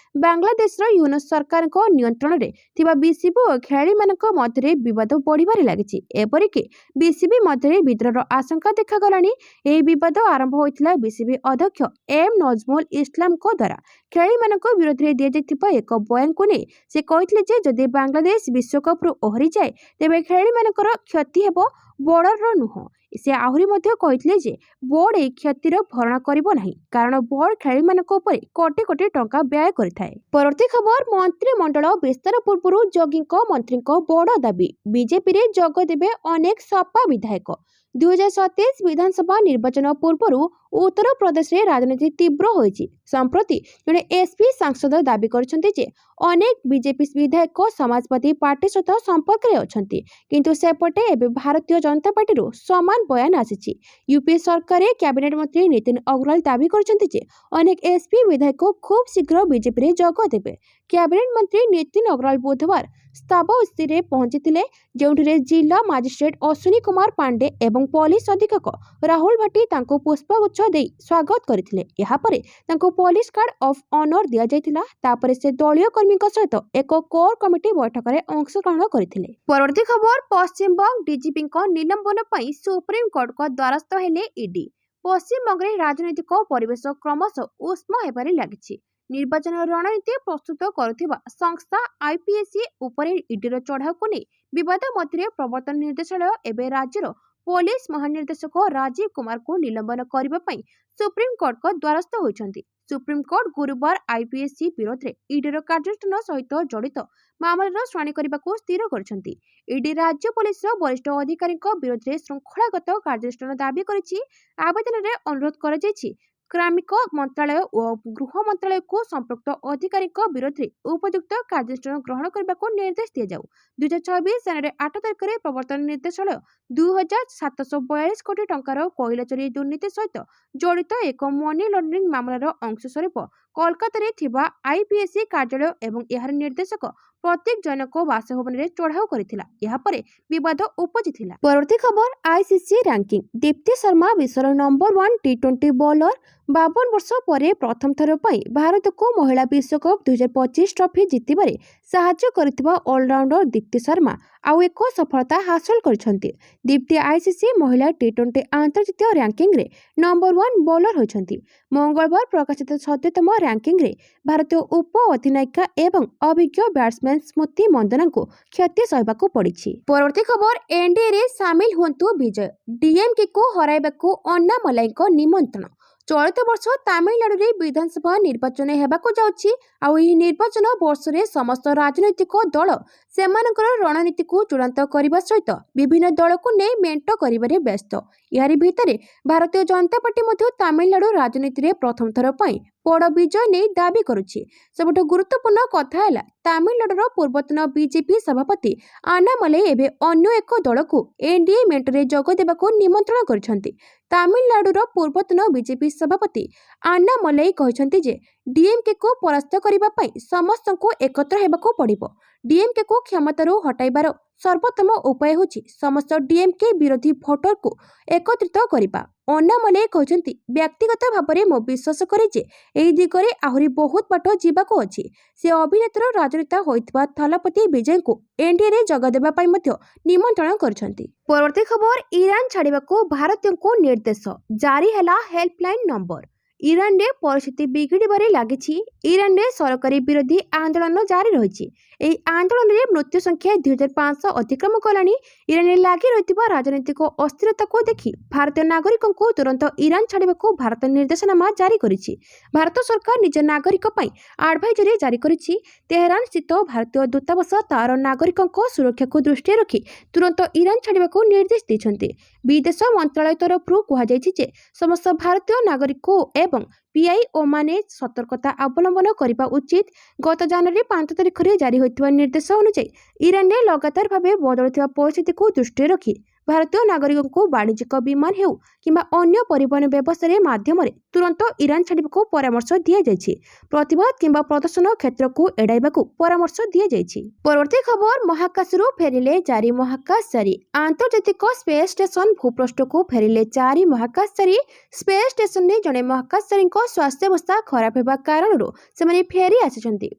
ବାଂଲାଦେଶର ୟୁନୁସ୍ ସରକାରଙ୍କ ନିୟନ୍ତ୍ରଣରେ ଥିବା ବିସିବି ଓ ଖେଳାଳିମାନଙ୍କ ମଧ୍ୟରେ ବିବାଦ ବଢ଼ିବାରେ ଲାଗିଛି। ଏପରିକି ବିସିବି ମଧ୍ୟରେ ବିଦ୍ରୋହର ଆଶଙ୍କା ଦେଖାଗଲାଣି। ଏହି ବିବାଦ ଆରମ୍ଭ ହୋଇଥିଲା ବିସିବି ଅଧ୍ୟକ୍ଷ ଏମ୍ ନଜମୁଲ ଇସଲାମଙ୍କ ଦ୍ୱାରା ଖେଳାଳିମାନଙ୍କ ବିରୋଧରେ ଦିଆଯାଇଥିବା ଏକ ବୟାନକୁ ନେଇ। ସେ କହିଥିଲେ ଯେ ଯଦି ବାଂଲାଦେଶ ବିଶ୍ୱକପ୍ରୁ ଓହରିଯାଏ ତେବେ ଖେଳାଳିମାନଙ୍କର କ୍ଷତି ହେବ, ବୋର୍ଡର ନୁହଁ। ସେ ଆହୁରି ମଧ୍ୟ କହିଥିଲେ ଯେ ବୋର୍ଡ ଏହି କ୍ଷତିର ଭରଣା କରିବ ନାହିଁ, କାରଣ ବୋର୍ଡ ଖେଳାଳିମାନଙ୍କ ଉପରେ କୋଟି କୋଟି ଟଙ୍କା ବ୍ୟୟ କରିଥାଏ। ପରବର୍ତ୍ତୀ ଖବର, ମନ୍ତ୍ରିମଣ୍ଡଳ ବିସ୍ତାର ପୂର୍ବରୁ ଯୋଗୀଙ୍କ ମନ୍ତ୍ରୀଙ୍କ ବଡ଼ ଦାବି, ବିଜେପିରେ ଯୋଗ ଦେବେ ଅନେକ ସପା ବିଧାୟକ। 2027 ବିଧାନସଭା ନିର୍ବାଚନ ପୂର୍ବରୁ ଉତ୍ତରପ୍ରଦେଶରେ ରାଜନୀତି ତୀବ୍ର ହୋଇଛି। ସମ୍ପ୍ରତି ଜଣେ ଏସ୍ପି ସାଂସଦ ଦାବି କରିଛନ୍ତି ଯେ ଅନେକ ବିଜେପି ବିଧାୟକ ସମାଜବାଦୀ ପାର୍ଟି ସହିତ ସମ୍ପର୍କରେ ଅଛନ୍ତି, କିନ୍ତୁ ସେପଟେ ଏବେ ଭାରତୀୟ ଜନତା ପାର୍ଟିରୁ ସମାନ ବୟାନ ଆସିଛି। ୟୁପି ସରକାରରେ କ୍ୟାବିନେଟ୍ ମନ୍ତ୍ରୀ ନିତିନ ଅଗ୍ରୱାଲ ଦାବି କରିଛନ୍ତି ଯେ ଅନେକ ଏସ୍ପି ବିଧାୟକ ଖୁବ୍ ଶୀଘ୍ର ବିଜେପିରେ ଯୋଗ ଦେବେ। କ୍ୟାବିନେଟ୍ ମନ୍ତ୍ରୀ ନିତିନ ଅଗ୍ରୱାଲ ବୁଧବାର ସ୍ତାବସ୍ତୀରେ ପହଞ୍ଚିଥିଲେ, ଯେଉଁଠାରେ ଜିଲ୍ଲା ମାଜିଷ୍ଟ୍ରେଟ ଅଶ୍ୱିନୀ କୁମାର ପାଣ୍ଡେ ଏବଂ ପୋଲିସ ଅଧୀକ୍ଷକ ରାହୁଲ ଭାଟି ତାଙ୍କୁ ପୁଷ୍ପଗୁଚ୍ଛ ଦେଇ ସ୍ୱାଗତ କରିଥିଲେ। ଏହାପରେ ତାଙ୍କୁ ପୋଲିସ ଗାର୍ଡ ଅଫ୍ ଅନର ଦିଆଯାଇଥିଲା। ତାପରେ ସେ ଦଳୀୟ କର୍ମୀଙ୍କ ସହିତ ଏକ କୋର୍ କମିଟି ବୈଠକରେ ଅଂଶଗ୍ରହଣ କରିଥିଲେ। ପରବର୍ତ୍ତୀ ଖବର, ପଶ୍ଚିମବଙ୍ଗ ଡିଜିପିଙ୍କ ନିଲମ୍ବନ ପାଇଁ ସୁପ୍ରିମକୋର୍ଟଙ୍କ ଦ୍ୱାରସ୍ଥ ହେଲେ ଇଡି। ପଶ୍ଚିମବଙ୍ଗରେ ରାଜନୈତିକ ପରିବେଶ କ୍ରମଶଃ ଉଷ୍ମ ହେବାରେ ଲାଗିଛି। ନିର୍ବାଚନ ରଣନୀତି ପ୍ରସ୍ତୁତ କରୁଥିବା ସଂସ୍ଥା ଆଇପିଏସି ଉପରେ ଇଡିର ଚଢ଼ାଉକୁ ନେଇ ବିବାଦ ମଧ୍ୟରେ ପ୍ରବର୍ତ୍ତନ ନିର୍ଦ୍ଦେଶାଳୟ ଏବେ ରାଜ୍ୟର ପୋଲିସ ମହାନିର୍ଦ୍ଦେଶକ ରାଜୀବ କୁମାରଙ୍କୁ ନିଲମ୍ବନ କରିବା ପାଇଁ ସୁପ୍ରିମକୋର୍ଟଙ୍କ ଦ୍ୱାରସ୍ଥ ହୋଇଛନ୍ତି। ସୁପ୍ରିମକୋର୍ଟ ଗୁରୁବାର ଆଇପିଏସି ବିରୋଧରେ ଇଡିର କାର୍ଯ୍ୟାନୁଷ୍ଠାନ ସହିତ ଜଡ଼ିତ ମାମଲାର ଶୁଣାଣି କରିବାକୁ ସ୍ଥିର କରିଛନ୍ତି। ଇଡି ରାଜ୍ୟ ପୋଲିସର ବରିଷ୍ଠ ଅଧିକାରୀଙ୍କ ବିରୋଧରେ ଶୃଙ୍ଖଳାଗତ କାର୍ଯ୍ୟାନୁଷ୍ଠାନ ଦାବି କରିଛି। ଆବେଦନରେ ଅନୁରୋଧ କରାଯାଇଛି କାର୍ମିକ ମନ୍ତ୍ରାଳୟ ଓ ଗୃହ ମନ୍ତ୍ରାଳୟକୁ ସମ୍ପୃକ୍ତ ଅଧିକାରୀଙ୍କ ବିରୋଧରେ ଉପଯୁକ୍ତ କାର୍ଯ୍ୟାନୁଷ୍ଠାନ ଗ୍ରହଣ କରିବାକୁ ନିର୍ଦ୍ଦେଶ ଦିଆଯାଉ। 2026 ଜାନୁଆରୀ 8 ତାରିଖରେ ପ୍ରବର୍ତ୍ତନ ନିର୍ଦ୍ଦେଶାଳୟ 2742 କୋଟି ଟଙ୍କାର କୋଇଲା ଚୋରି ଦୁର୍ନୀତି ସହିତ ଜଡ଼ିତ ଏକ ମନି ଲଣ୍ଡରିଂ ମାମଲାର ଅଂଶସ୍ୱରୂପ କୋଲକାତାରେ ଥିବା ଆଇପିଏସି କାର୍ଯ୍ୟାଳୟ ଏବଂ ଏହାର ନିର୍ଦ୍ଦେଶକ ପ୍ରତୀକ ଜୈନଙ୍କ ବାସଭବନରେ ଚଢ଼ାଉ କରିଥିଲା। ଏହାପରେ ବିବାଦ ଉପୁଜିଥିଲା। ପରବର୍ତ୍ତୀ ଖବର, ଆଇସିସି ରାଙ୍କିଂ, ଦୀପ୍ତି ଶର୍ମା ବିଶ୍ୱର ନମ୍ବର 1 ଟି20 ବୋଲର। 52 ବର୍ଷ ପରେ ପ୍ରଥମ ଥର ପାଇଁ ଭାରତକୁ ମହିଳା ବିଶ୍ୱକପ୍ 2025 ଟ୍ରଫି ଜିତିବାରେ ସାହାଯ୍ୟ କରିଥିବା ଅଲରାଉଣ୍ଡର ଦୀପ୍ତି ଶର୍ମା ଆଉ ଏକ ସଫଳତା ହାସଲ କରିଛନ୍ତି। ଦୀପ୍ତି ଆଇସିସି ମହିଳା ଟି20 ଆନ୍ତର୍ଜାତୀୟ ରାଙ୍କିଙ୍ଗରେ ନମ୍ବର 1 ବୋଲର ହୋଇଛନ୍ତି। ମଙ୍ଗଳବାର ପ୍ରକାଶିତ ସଦ୍ୟତମ ରାଙ୍କିଙ୍ଗରେ ଭାରତୀୟ ଉପ ଅଧିନାୟିକା ଏବଂ ଅଭିଜ୍ଞ ବ୍ୟାଟ୍ସମ୍ୟାନ୍ ସ୍ମୃତି ମନ୍ଦନାଙ୍କୁ କ୍ଷତି ସହିବାକୁ ପଡ଼ିଛି। ପରବର୍ତ୍ତୀ ଖବର, ଏନ୍ଡିଏରେ ସାମିଲ ହୁଅନ୍ତୁ ବିଜୟ, ଡିଏମ୍କେକୁ ହରାଇବାକୁ ଅନ୍ନାମଲାଇଙ୍କ ନିମନ୍ତ୍ରଣ। ଚଳିତ ବର୍ଷ ତାମିଲନାଡୁରେ ବିଧାନସଭା ନିର୍ବାଚନ ହେବାକୁ ଯାଉଛି। ଆଉ ଏହି ନିର୍ବାଚନ ବର୍ଷରେ ସମସ୍ତ ରାଜନୈତିକ ଦଳ ସେମାନଙ୍କର ରଣନୀତିକୁ ଚୂଡ଼ାନ୍ତ କରିବା ସହିତ ବିଭିନ୍ନ ଦଳକୁ ନେଇ ମେଣ୍ଟ କରିବାରେ ବ୍ୟସ୍ତ। ଏହାରି ଭିତରେ ଭାରତୀୟ ଜନତା ପାର୍ଟି ମଧ୍ୟ ତାମିଲନାଡୁ ରାଜନୀତିରେ ପ୍ରଥମ ଥର ପାଇଁ ବଡ଼ ବିଜୟ ନେଇ ଦାବି କରୁଛି। ସବୁଠୁ ଗୁରୁତ୍ୱପୂର୍ଣ୍ଣ କଥା ହେଲା ତାମିଲନାଡୁର ପୂର୍ବତନ ବିଜେପି ସଭାପତି ଆନାମଲାଇ ଏବେ ଅନ୍ୟ ଏକ ଦଳକୁ ଏନ୍ଡିଏ ମେଣ୍ଟରେ ଯୋଗ ଦେବାକୁ ନିମନ୍ତ୍ରଣ କରିଛନ୍ତି। ତାମିଲନାଡୁର ପୂର୍ବତନ ବିଜେପି ସଭାପତି ଆନାମଲାଇ କହିଛନ୍ତି ଯେ ଡିଏମ୍କେକୁ ପରାସ୍ତ କରିବା ପାଇଁ ସମସ୍ତଙ୍କୁ ଏକତ୍ର ହେବାକୁ ପଡ଼ିବ। ଡିଏମ୍କେକୁ କ୍ଷମତାରୁ ହଟାଇବାର ସର୍ବୋତ୍ତମ ଉପାୟ ହେଉଛି ସମସ୍ତ ଡିଏମ୍କେ ବିରୋଧୀ ଭୋଟରକୁ ଏକତ୍ରିତ କରିବା। ଅନ୍ନାମଲାଇ କହିଛନ୍ତି, ବ୍ୟକ୍ତିଗତ ଭାବରେ ମୁଁ ବିଶ୍ୱାସ କରେ ଯେ ଏହି ଦିଗରେ ଆହୁରି ବହୁତ ବାଟ ଯିବାକୁ ଅଛି। ସେ ଅଭିନେତାର ରାଜନେତା ହୋଇଥିବା ଥଲପତି ବିଜୟଙ୍କୁ ଏନ୍ଡିଏରେ ଯୋଗ ଦେବା ପାଇଁ ମଧ୍ୟ ନିମନ୍ତ୍ରଣ କରିଛନ୍ତି। ପରବର୍ତ୍ତୀ ଖବର, ଇରାନ ଛାଡ଼ିବାକୁ ଭାରତୀୟଙ୍କୁ ନିର୍ଦ୍ଦେଶ, ଜାରି ହେଲା ହେଲ୍ପଲାଇନ୍ ନମ୍ବର। ଇରାନରେ ପରିସ୍ଥିତି ବିଗିଡ଼ିବାରେ ଲାଗିଛି। ଇରାନରେ ସରକାରୀ ବିରୋଧୀ ଆନ୍ଦୋଳନ ଜାରି ରହିଛି। ଏହି ଆନ୍ଦୋଳନରେ ମୃତ୍ୟୁ ସଂଖ୍ୟା 2500 ଅତିକ୍ରମ କଲାଣି। ଇରାନରେ ଲାଗି ରହିଥିବା ରାଜନୈତିକ ଅସ୍ଥିରତାକୁ ଦେଖି ଭାରତୀୟ ନାଗରିକଙ୍କୁ ତୁରନ୍ତ ଇରାନ ଛାଡ଼ିବାକୁ ଭାରତ ନିର୍ଦ୍ଦେଶନାମା ଜାରି କରିଛି। ଭାରତ ସରକାର ନିଜ ନାଗରିକ ପାଇଁ ଆଡଭାଇଜରି ଜାରି କରିଛି। ତେହେରାନ ସ୍ଥିତ ଭାରତୀୟ ଦୂତାବାସ ତାର ନାଗରିକଙ୍କ ସୁରକ୍ଷାକୁ ଦୃଷ୍ଟିରେ ରଖି ତୁରନ୍ତ ଇରାନ ଛାଡ଼ିବାକୁ ନିର୍ଦ୍ଦେଶ ଦେଇଛନ୍ତି। ବିଦେଶ ମନ୍ତ୍ରଣାଳୟ ତରଫରୁ କୁହାଯାଇଛି ଯେ ସମସ୍ତ ଭାରତୀୟ ନାଗରିକ ଏବଂ ପିଆଇଓମାନେ ସତର୍କତା ଅବଲମ୍ବନ କରିବା ଉଚିତ। ଗତ ଜାନୁଆରୀ 5 ତାରିଖରେ ଜାରି ହୋଇଥିବା ନିର୍ଦ୍ଦେଶ ଅନୁଯାୟୀ ଇରାନରେ ଲଗାତାର ଭାବେ ବଦଳୁଥିବା ପରିସ୍ଥିତିକୁ ଦୃଷ୍ଟିରେ ରଖି ଭାରତୀୟ ନାଗରିକଙ୍କୁ ବାଣିଜ୍ୟିକ ବିମାନ ହେଉ କିମ୍ବା ଅନ୍ୟ ପରିବହନ ବ୍ୟବସ୍ଥାରେ ମାଧ୍ୟମରେ ତୁରନ୍ତ ଇରାନ ଛାଡ଼ିବାକୁ ପରାମର୍ଶ ଦିଆଯାଇଛି। ପ୍ରତିବାଦ କିମ୍ବା ପ୍ରଦର୍ଶନ କ୍ଷେତ୍ରକୁ ଏଡ଼ାଇବାକୁ ପରାମର୍ଶ ଦିଆଯାଇଛି। ପରବର୍ତ୍ତୀ ଖବର, ମହାକାଶରୁ ଫେରିଲେ 4 ମହାକାଶଚାରୀ। ଆନ୍ତର୍ଜାତିକ ସ୍ପେସ୍ ଷ୍ଟେସନ ଭୂପୃଷ୍ଠକୁ ଫେରିଲେ 4 ମହାକାଶଚାରୀ। ସ୍ପେସ୍ ଷ୍ଟେସନରେ ଜଣେ ମହାକାଶଚାରୀଙ୍କ ସ୍ୱାସ୍ଥ୍ୟାବସ୍ଥା ଖରାପ ହେବା କାରଣରୁ ସେମାନେ ଫେରି ଆସିଛନ୍ତି।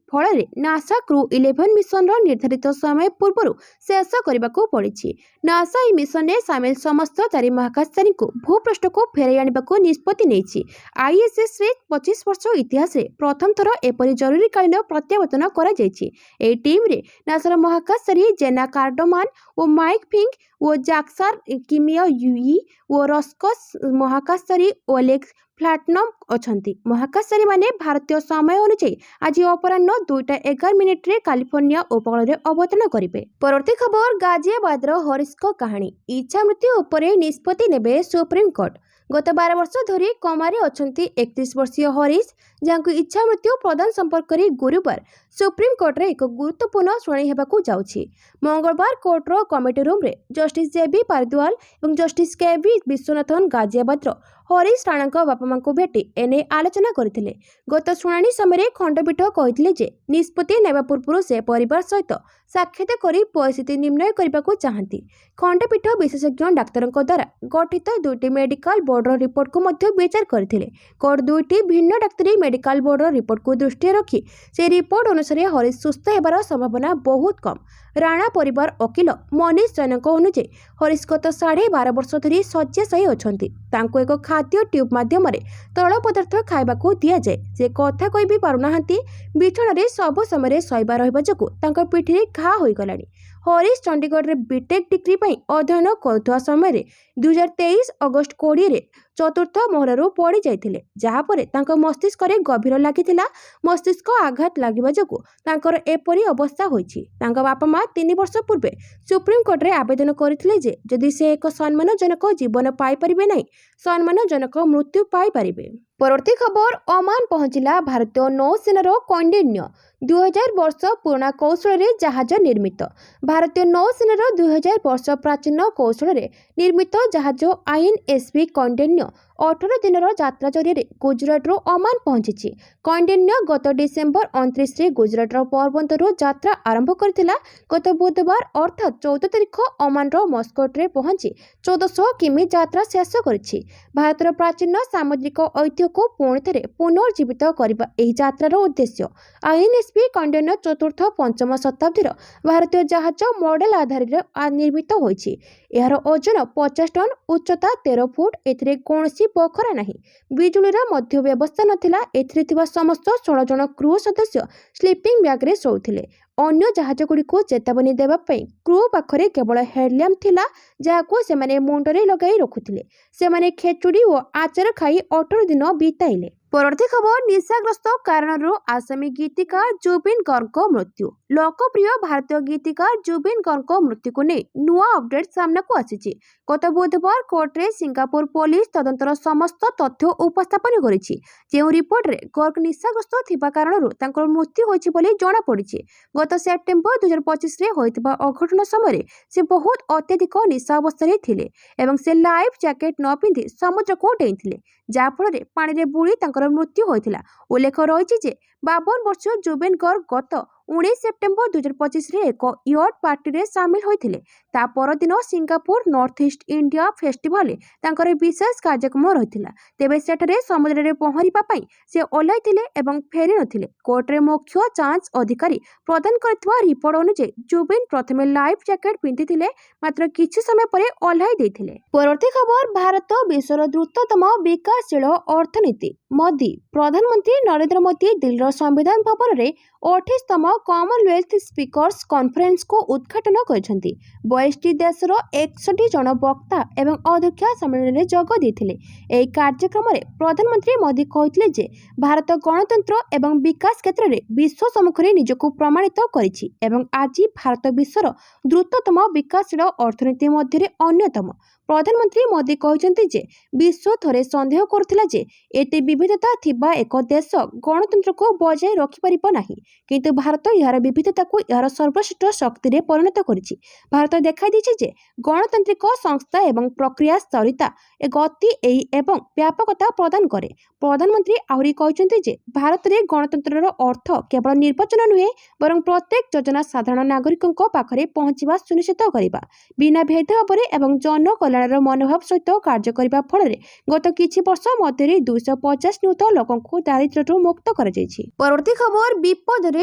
ଫଳରେ ନାସା କ୍ରୁ 11 ମିଶନର ନିର୍ଦ୍ଧାରିତ ସମୟ ପୂର୍ବରୁ ଶେଷ କରିବାକୁ ପଡ଼ିଛି। ନାସା ଏହି ମିଶନରେ ସାମିଲ ସମସ୍ତ 4 ମହାକାଶଚାରୀଙ୍କୁ ଭୂପୃଷ୍ଠକୁ ଫେରାଇ ଆଣିବାକୁ ନିଷ୍ପତ୍ତି ନେଇଛି। ଆଇଏସ୍ଏସ୍ରେ 25 ବର୍ଷ ଇତିହାସରେ ପ୍ରଥମ ଥର ଏପରି ଜରୁରୀକାଳୀନ ପ୍ରତ୍ୟାବର୍ତ୍ତନ କରାଯାଇଛି। ଏହି ଟିମ୍ରେ ନାସାର ମହାକାଶଚାରୀ ଜେନା କାର୍ଡୋମାନ ଓ ମାଇକ୍ ଫିଙ୍କ୍ ଓ ଜାକ୍ସାର କିମିଓ ୟୁଇ ଓ ରସ୍କସ୍ ମହାକାଶଚାରୀ ଓଲେଗ ପ୍ଲାଟନମ୍ ଅଛନ୍ତି। ମହାକାଶଚାରୀମାନେ ଭାରତୀୟ ସମୟ ଅନୁଯାୟୀ ଆଜି ଅପରାହ୍ନ 2:11 କାଲିଫର୍ଣ୍ଣିଆ ଉପକୂଳରେ ଅବତରଣ କରିବେ। ପରବର୍ତ୍ତୀ ଖବର, ଗାଜିଆବାଦର ହରିଶଙ୍କ କାହାଣୀ। ଇଚ୍ଛା ମୃତ୍ୟୁ ଉପରେ ନିଷ୍ପତ୍ତି ନେବେ ସୁପ୍ରିମକୋର୍ଟ। ଗତ 12 ବର୍ଷ ଧରି କୋମାରେ ଅଛନ୍ତି 31 ବର୍ଷୀୟ ହରିଶ, ଯାହାଙ୍କୁ ଇଚ୍ଛା ମୃତ୍ୟୁ ପ୍ରଦାନ ସମ୍ପର୍କରେ ଗୁରୁବାର ସୁପ୍ରିମକୋର୍ଟରେ ଏକ ଗୁରୁତ୍ୱପୂର୍ଣ୍ଣ ଶୁଣାଣି ହେବାକୁ ଯାଉଛି। ମଙ୍ଗଳବାର କୋର୍ଟର କମିଟି ରୁମ୍ରେ ଜଷ୍ଟିସ୍ ଜେବି ପାରଦିୱାଲ ଏବଂ ଜଷ୍ଟିସ୍ କେଭି ବିଶ୍ୱନାଥନ ଗାଜିଆବାଦର ହରିଶ ରାଣାଙ୍କ ବାପାମାଆଙ୍କୁ ଭେଟି ଏନେଇ ଆଲୋଚନା କରିଥିଲେ। ଗତ ଶୁଣାଣି ସମୟରେ ଖଣ୍ଡପୀଠ କହିଥିଲେ ଯେ ନିଷ୍ପତ୍ତି ନେବା ପୂର୍ବରୁ ସେ ପରିବାର ସହିତ ସାକ୍ଷାତ କରି ପରିସ୍ଥିତି ନିର୍ଣ୍ଣୟ କରିବାକୁ ଚାହାନ୍ତି। ଖଣ୍ଡପୀଠ ବିଶେଷଜ୍ଞ ଡାକ୍ତରଙ୍କ ଦ୍ୱାରା ଗଠିତ 2ଟି ମେଡିକାଲ ବୋର୍ଡର ରିପୋର୍ଟକୁ ମଧ୍ୟ ବିଚାର କରିଥିଲେ। କୋର୍ଟ 2ଟି ଭିନ୍ନ ଡାକ୍ତରୀ ମେଡିକାଲ ବୋର୍ଡର ରିପୋର୍ଟକୁ ଦୃଷ୍ଟିରେ ରଖି ସେହି ରିପୋର୍ଟ ଅନୁସାରେ ହରିଶ ସୁସ୍ଥ ହେବାର ସମ୍ଭାବନା ବହୁତ କମ୍। ରାଣା ପରିବାର ଓକିଲ ମନୀଷ ଜୈନଙ୍କ ଅନୁଯାୟୀ ହରିଶ ଗତ 12.5 ବର୍ଷ ଧରି ଶଯ୍ୟାଶାୟୀ ଅଛନ୍ତି। ତାଙ୍କୁ ଏକ ଖାଦ୍ୟ ଟ୍ୟୁବ୍ ମାଧ୍ୟମରେ ତରଳ ପଦାର୍ଥ ଖାଇବାକୁ ଦିଆଯାଏ। ସେ କଥା କହି ବି ପାରୁନାହାନ୍ତି। ବିଛଣାରେ ସବୁ ସମୟରେ ଶୋଇବା ରହିବା ଯୋଗୁଁ ତାଙ୍କ ପିଠିରେ ଘା ହୋଇଗଲାଣି। ହରିଶ ଚଣ୍ଡିଗଡ଼ରେ ବିଟେକ୍ ଡିଗ୍ରୀ ପାଇଁ ଅଧ୍ୟୟନ କରୁଥିବା ସମୟରେ 2023 ଅଗଷ୍ଟ 20ରେ ଚତୁର୍ଥ ମହଲାରୁ ପଡ଼ି ଯାଇଥିଲେ, ଯାହାପରେ ତାଙ୍କ ମସ୍ତିଷ୍କରେ ଗଭୀର ଲାଗିଥିଲା। ମସ୍ତିଷ୍କ ଆଘାତ ଲାଗିବା ଯୋଗୁଁ ତାଙ୍କର ଏପରି ଅବସ୍ଥା ହୋଇଛି। ତାଙ୍କ ବାପା ମା 3 ବର୍ଷ ପୂର୍ବେ ସୁପ୍ରିମକୋର୍ଟରେ ଆବେଦନ କରିଥିଲେ ଯେ ଯଦି ସେ ଏକ ସମ୍ମାନଜନକ ଜୀବନ ପାଇପାରିବେ ନାହିଁ, ସମ୍ମାନଜନକ ମୃତ୍ୟୁ ପାଇପାରିବେ। ପରବର୍ତ୍ତୀ ଖବର, ଓମାନ ପହଞ୍ଚିଲା ଭାରତୀୟ ନୌସେନାର କୌଣ୍ଡିନ୍ୟ। 2000 ବର୍ଷ ପୁରୁଣା କୌଶଳରେ ଜାହାଜ ନିର୍ମିତ। ଭାରତୀୟ ନୌସେନାର 2000 ବର୍ଷ ପ୍ରାଚୀନ କୌଶଳରେ ନିର୍ମିତ ଜାହାଜ ଆଇଏନ୍ଏସ୍ଭି କୌଣ୍ଡିନ୍ୟ 18 ଦିନର ଯାତ୍ରା ଜରିଆରେ ଗୁଜରାଟରୁ ଓମାନ ପହଞ୍ଚିଛି। କୌଣ୍ଡିନ୍ୟ ଗତ ଡିସେମ୍ବର 29ରେ ଗୁଜରାଟର ପୋରବନ୍ଦରରୁ ଯାତ୍ରା ଆରମ୍ଭ କରିଥିଲା। ଗତ ବୁଧବାର ଅର୍ଥାତ୍ 14 ତାରିଖ ଓମାନର ମସ୍କୋଟ୍ରେ ପହଞ୍ଚି 1400 କିମି ଯାତ୍ରା ଶେଷ କରିଛି। ଭାରତର ପ୍ରାଚୀନ ସାମୁଦ୍ରିକ ଐତିହ୍ୟକୁ ପୁଣିଥରେ ପୁନର୍ଜୀବିତ କରିବା ଏହି ଯାତ୍ରାର ଉଦ୍ଦେଶ୍ୟ। ଆଇଏନ୍ଏସ୍ଭି କୌଣ୍ଡିନ୍ୟ 4th-5ମ ଶତାବ୍ଦୀର ଭାରତୀୟ ଜାହାଜ ମଡେଲ ଆଧାରରେ ନିର୍ମିତ ହୋଇଛି। ଏହାର ଓଜନ 50 ଟନ୍, ଉଚ୍ଚତା 13 ଫୁଟ। ଏଥିରେ କୌଣସି ବଖରା ନାହିଁ। ବିଜୁଳିର ମଧ୍ୟ ବ୍ୟବସ୍ଥା ନଥିଲା। ଏଥିରେ ଥିବା ସମସ୍ତ 16 ଜଣ କ୍ରୁ ସଦସ୍ୟ ସ୍ଲିପିଂ ବ୍ୟାଗରେ ଶୋଉଥିଲେ। ଅନ୍ୟ ଜାହାଜଗୁଡ଼ିକୁ ଚେତାବନୀ ଦେବା ପାଇଁ କ୍ରୁ ପାଖରେ କେବଳ ହେଡଲ୍ୟାମ୍ପ ଥିଲା, ଯାହାକୁ ସେମାନେ ମୁଣ୍ଡରେ ଲଗାଇ ରଖୁଥିଲେ। ସେମାନେ ଖେଚୁଡ଼ି ଓ ଆଚାର ଖାଇ 18 ଦିନ ବିତାଇଲେ। ପରବର୍ତ୍ତୀ ଖବର, ନିଶାଗ୍ରସ୍ତ କାରଣରୁ ଆସାମୀ ଗୀତିକାର ଜୁବିନ ଗର୍ଗଙ୍କ ମୃତ୍ୟୁ। ଲୋକପ୍ରିୟ ଭାରତୀୟ ଗୀତିକାର ଜୁବିନ ଗର୍ଗଙ୍କ ମୃତ୍ୟୁକୁ ନେଇ ନୂଆ ଅପଡେଟ୍ ସାମ୍ନାକୁ ଆସିଛି। ଗତ ବୁଧବାର କୋର୍ଟରେ ସିଙ୍ଗାପୁର ପୋଲିସ ତଦନ୍ତର ସମସ୍ତ ତଥ୍ୟ ଉପସ୍ଥାପନ କରିଛି। ଯେଉଁ ରିପୋର୍ଟରେ ଗର୍ଗ ନିଶାଗ୍ରସ୍ତ ଥିବା କାରଣରୁ ତାଙ୍କର ମୃତ୍ୟୁ ହୋଇଛି ବୋଲି ଜଣାପଡ଼ିଛି। ଗତ ସେପ୍ଟେମ୍ବର 2025ରେ ହୋଇଥିବା ଅଘଟଣ ସମୟରେ ସେ ବହୁତ ଅତ୍ୟଧିକ ନିଶା ଅବସ୍ଥାରେ ଥିଲେ ଏବଂ ସେ ଲାଇଫ୍ ଜ୍ୟାକେଟ୍ ନ ପିନ୍ଧି ସମୁଦ୍ରକୁ ଡେଇଁଥିଲେ, ଯାହାଫଳରେ ପାଣିରେ ବୁଡ଼ି ତାଙ୍କର ମୃତ୍ୟୁ ହୋଇଥିଲା। ଉଲ୍ଲେଖ ରହିଛି ଯେ 52 ବର୍ଷୀୟ ଜୁବିନ ଗର୍ଗ ଗତ 19 ସେପ୍ଟେମ୍ବର 2025 ଏକ ୟଟ୍ ପାର୍ଟିରେ ସାମିଲ ହୋଇଥିଲେ। ତା ପରଦିନ ସିଙ୍ଗାପୁର ନର୍ଥ ଇଷ୍ଟ ଇଣ୍ଡିଆ ଫେଷ୍ଟିଭାଲରେ ତାଙ୍କର ବିଶେଷ କାର୍ଯ୍ୟକ୍ରମ ରହିଥିଲା। ତେବେ ସେଠାରେ ସମୁଦ୍ରରେ ପହଁରିବା ପାଇଁ ସେ ଓହ୍ଲାଇଥିଲେ ଏବଂ ଫେରି ନଥିଲେ। କୋର୍ଟରେ ମୁଖ୍ୟ ଯାଞ୍ଚ ଅଧିକାରୀ ପ୍ରଦାନ କରିଥିବା ରିପୋର୍ଟ ଅନୁଯାୟୀ ଜୁବିନ୍ ପ୍ରଥମେ ଲାଇଫ୍ ଜ୍ୟାକେଟ୍ ପିନ୍ଧିଥିଲେ, ମାତ୍ର କିଛି ସମୟ ପରେ ଓହ୍ଲାଇ ଦେଇଥିଲେ। ପରବର୍ତ୍ତୀ ଖବର, ଭାରତ ବିଶ୍ୱର ଦ୍ରୁତତମ ବିକାଶଶୀଳ ଅର୍ଥନୀତି। ମୋଦି ପ୍ରଧାନମନ୍ତ୍ରୀ ନରେନ୍ଦ୍ର ମୋଦି ଦିଲ୍ଲୀର ସମ୍ବିଧାନ ଭବନରେ 28ତମ କମନୱେଲ୍ଥ ସ୍ପିକର୍ସ କନଫରେନ୍ସକୁ ଉଦ୍ଘାଟନ କରିଛନ୍ତି। 22ଟି ଦେଶର 61 ଜଣ ବକ୍ତା ଏବଂ ଅଧ୍ୟକ୍ଷ ସମ୍ମିଳନୀରେ ଯୋଗ ଦେଇଥିଲେ। ଏହି କାର୍ଯ୍ୟକ୍ରମରେ ପ୍ରଧାନମନ୍ତ୍ରୀ ମୋଦି କହିଥିଲେ ଯେ ଭାରତ ଗଣତନ୍ତ୍ର ଏବଂ ବିକାଶ କ୍ଷେତ୍ରରେ ବିଶ୍ୱ ସମ୍ମୁଖରେ ନିଜକୁ ପ୍ରମାଣିତ କରିଛି ଏବଂ ଆଜି ଭାରତ ବିଶ୍ୱର ଦ୍ରୁତତମ ବିକାଶଶୀଳ ଅର୍ଥନୀତି ମଧ୍ୟରେ ଅନ୍ୟତମ। ପ୍ରଧାନମନ୍ତ୍ରୀ ମୋଦି କହିଛନ୍ତି ଯେ ବିଶ୍ୱ ଥରେ ସନ୍ଦେହ କରୁଥିଲା ଯେ ଏତେ ବିବିଧତା ଥିବା ଏକ ଦେଶ ଗଣତନ୍ତ୍ରକୁ ବଜାୟ ରଖିପାରିବ ନାହିଁ, କିନ୍ତୁ ଭାରତ ଏହାର ବିବିଧତାକୁ ଏହାର ସର୍ବଶ୍ରେଷ୍ଠ ଶକ୍ତିରେ ପରିଣତ କରିଛି। ଭାରତ ଦେଖାଇଦେଇଛି ଯେ ଗଣତାନ୍ତ୍ରିକ ସଂସ୍ଥା ଏବଂ ପ୍ରକ୍ରିୟା ସ୍ଥରିତା ଗତି ଏବଂ ବ୍ୟାପକତା ପ୍ରଦାନ କରେ। ପ୍ରଧାନମନ୍ତ୍ରୀ ଆହୁରି କହିଛନ୍ତି ଯେ ଭାରତରେ ଗଣତନ୍ତ୍ରର ଅର୍ଥ କେବଳ ନିର୍ବାଚନ ନୁହେଁ, ବରଂ ପ୍ରତ୍ୟେକ ଯୋଜନା ସାଧାରଣ ନାଗରିକଙ୍କ ପାଖରେ ପହଞ୍ଚିବା ସୁନିଶ୍ଚିତ କରିବା, ବିନା ଭେଦଭାବରେ ଏବଂ ଜନକଲ୍ୟାଣର ମନୋଭାବ ସହିତ କାର୍ଯ୍ୟ କରିବା ଫଳରେ ଗତ କିଛି ବର୍ଷ ମଧ୍ୟରେ 250 ନିୟୁତ ଲୋକଙ୍କୁ ଦାରିଦ୍ର୍ୟରୁ ମୁକ୍ତ କରାଯାଇଛି। ପରବର୍ତ୍ତୀ ଖବର, ବିପଦରେ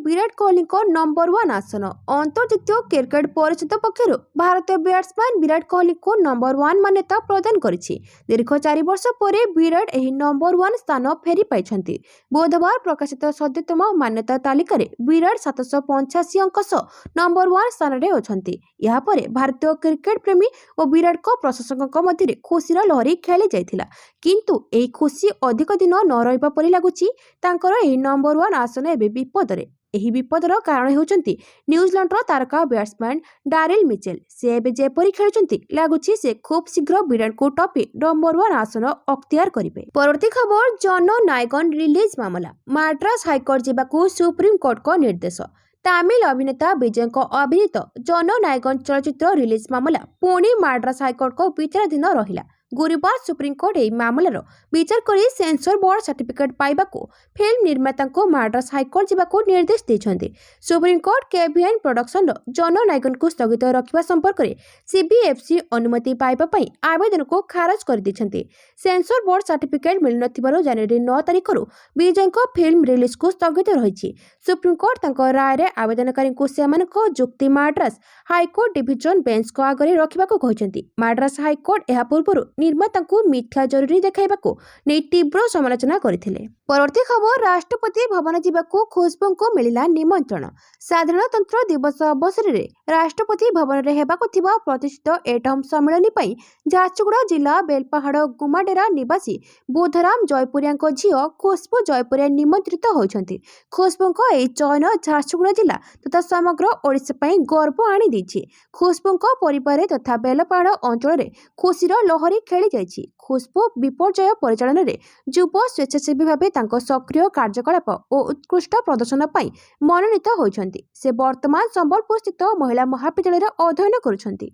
ବିରାଟ କୋହଲିଙ୍କ ନମ୍ବର 1 ଆସନ। ଅନ୍ତର୍ଜାତୀୟ କ୍ରିକେଟ ପରିଷଦ ପକ୍ଷରୁ ଭାରତୀୟ ବ୍ୟାଟ୍ସମ୍ୟାନ ବିରାଟ କୋହଲିଙ୍କୁ ନମ୍ବର 1 ମାନ୍ୟତା ପ୍ରଦାନ କରିଛି। ଦୀର୍ଘ 4 ବର୍ଷ ପରେ ବିରାଟ ଏହି ନମ୍ବର 1 ସ୍ଥାନ ଫେରି ପାଇଛନ୍ତି। ବୁଧବାର ପ୍ରକାଶିତ ସଦ୍ୟତମ ମାନ୍ୟତା ତାଲିକାରେ ବିରାଟ 785 ଅଙ୍କ ସହ ନମ୍ବର 1 ସ୍ଥାନରେ ଅଛନ୍ତି। ଏହାପରେ ଭାରତୀୟ କ୍ରିକେଟ ପ୍ରେମୀ ଓ ବିରାଟଙ୍କ ପ୍ରଶଂସକଙ୍କ ମଧ୍ୟରେ ଖୁସିର ଲହରୀ ଖେଳି ଯାଇଥିଲା, କିନ୍ତୁ ଏହି ଖୁସି ଅଧିକ ଦିନ ନ ରହିବା ପରି ଲାଗୁଛି। ତାଙ୍କର ଏହି ନମ୍ବର 1 ଆସନ ଏବେ ବିପଦରେ। ଏହି ବିପଦର କାରଣ ହେଉଛନ୍ତି ନ୍ୟୁଜିଲାଣ୍ଡର ତାରକା ବ୍ୟାଟ୍ସମ୍ୟାନ ଡାରିଲ୍ ମିଚେଲ୍। ସେ ଏବେ ଯେପରି ଖେଳୁଛନ୍ତି, ଲାଗୁଛି ସେ ଖୁବ୍ ଶୀଘ୍ର ବିରାଟଙ୍କୁ ଟପି ନମ୍ବର 1 ଆସନ ଅକ୍ତିଆର କରିବେ। ପରବର୍ତ୍ତୀ ଖବର, ଜନନାୟକନ ରିଲିଜ ମାମଲା। ମାଡ୍ରାସ ହାଇକୋର୍ଟ ଯିବାକୁ ସୁପ୍ରିମକୋର୍ଟଙ୍କ ନିର୍ଦ୍ଦେଶ। ତାମିଲ ଅଭିନେତା ବିଜୟଙ୍କ ଅଭିନୀତ ଜନନାୟକନ ଚଳଚ୍ଚିତ୍ର ରିଲିଜ ମାମଲା ପୁଣି ମାଡ୍ରାସ ହାଇକୋର୍ଟଙ୍କ ବିଚାରାଧୀନ ରହିଲା। ଗୁରୁବାର ସୁପ୍ରିମକୋର୍ଟ ଏହି ମାମଲାର ବିଚାର କରି ସେନ୍ସର ବୋର୍ଡ ସାର୍ଟିଫିକେଟ୍ ପାଇବାକୁ ଫିଲ୍ମ ନିର୍ମାତାଙ୍କୁ ମାଡ୍ରାସ ହାଇକୋର୍ଟ ଯିବାକୁ ନିର୍ଦ୍ଦେଶ ଦେଇଛନ୍ତି। ସୁପ୍ରିମକୋର୍ଟ କେଭିଏନ୍ ପ୍ରଡକ୍ସନର ଜନନାୟକନକୁ ସ୍ଥଗିତ ରଖିବା ସମ୍ପର୍କରେ ସିବିଏଫ୍ସି ଅନୁମତି ପାଇବା ପାଇଁ ଆବେଦନକୁ ଖାରଜ କରିଦେଇଛନ୍ତି। ସେନ୍ସର ବୋର୍ଡ ସାର୍ଟିଫିକେଟ୍ ମିଳିନଥିବାରୁ ଜାନୁଆରୀ 9 ତାରିଖରୁ ବିଜୟଙ୍କ ଫିଲ୍ମ ରିଲିଜକୁ ସ୍ଥଗିତ ରହିଛି। ସୁପ୍ରିମକୋର୍ଟ ତାଙ୍କ ରାୟରେ ଆବେଦନକାରୀଙ୍କୁ ସେମାନଙ୍କ ଯୁକ୍ତି ମାଡ୍ରାସ ହାଇକୋର୍ଟ ଡିଭିଜନ ବେଞ୍ଚଙ୍କ ଆଗରେ ରଖିବାକୁ କହିଛନ୍ତି। ମାଡ୍ରାସ ହାଇକୋର୍ଟ ଏହା ପୂର୍ବରୁ ନିର୍ମାତାଙ୍କୁ ମିଥ୍ୟା ଜରୁରୀ ଦେଖାଇବାକୁ ନେଇ ତୀବ୍ର ସମାଲୋଚନା କରିଥିଲେ। ପରବର୍ତ୍ତୀ ଖବର, ରାଷ୍ଟ୍ରପତି ଭବନ ଯିବାକୁ ଖୁସବୁଙ୍କୁ ମିଳିଲା ନିମନ୍ତ୍ରଣ। ସାଧାରଣତନ୍ତ୍ର ଦିବସ ଅବସରରେ ରାଷ୍ଟ୍ରପତି ଭବନରେ ହେବାକୁ ଥିବା ପ୍ରତିଷ୍ଠିତ ଏଟମ୍ ସମ୍ମିଳନୀ ପାଇଁ ଝାରସୁଗୁଡ଼ା ଜିଲ୍ଲା ବେଲପାହାଡ଼ ଗୁମାଡେରା ନିବାସୀ ବୁଧରାମ ଜୟପୁରିଆଙ୍କ ଝିଅ ଖୁସବୁ ଜୟପୁରିଆ ନିମନ୍ତ୍ରିତ ହୋଇଛନ୍ତି। ଖୁସବୁଙ୍କ ଏହି ଚୟନ ଝାରସୁଗୁଡ଼ା ଜିଲ୍ଲା ତଥା ସମଗ୍ର ଓଡ଼ିଶା ପାଇଁ ଗର୍ବ ଆଣିଦେଇଛି। ଖୁସବୁଙ୍କ ପରିବାରରେ ତଥା ବେଲପାହାଡ଼ ଅଞ୍ଚଳରେ ଖୁସିର ଲହରୀ ଖେଳି ଯାଇଛି। ଖୁସବୁ ବିପର୍ଯ୍ୟୟ ପରିଚାଳନାରେ ଯୁବ ସ୍ୱେଚ୍ଛାସେବୀ ଭାବେ ତାଙ୍କ ସକ୍ରିୟ କାର୍ଯ୍ୟକଳାପ ଓ ଉତ୍କୃଷ୍ଟ ପ୍ରଦର୍ଶନ ପାଇଁ ମନୋନୀତ ହୋଇଛନ୍ତି। ସେ ବର୍ତ୍ତମାନ ସମ୍ବଲପୁର ସ୍ଥିତ ମହିଳା ମହାବିଦ୍ୟାଳୟରେ ଅଧ୍ୟୟନ କରୁଛନ୍ତି।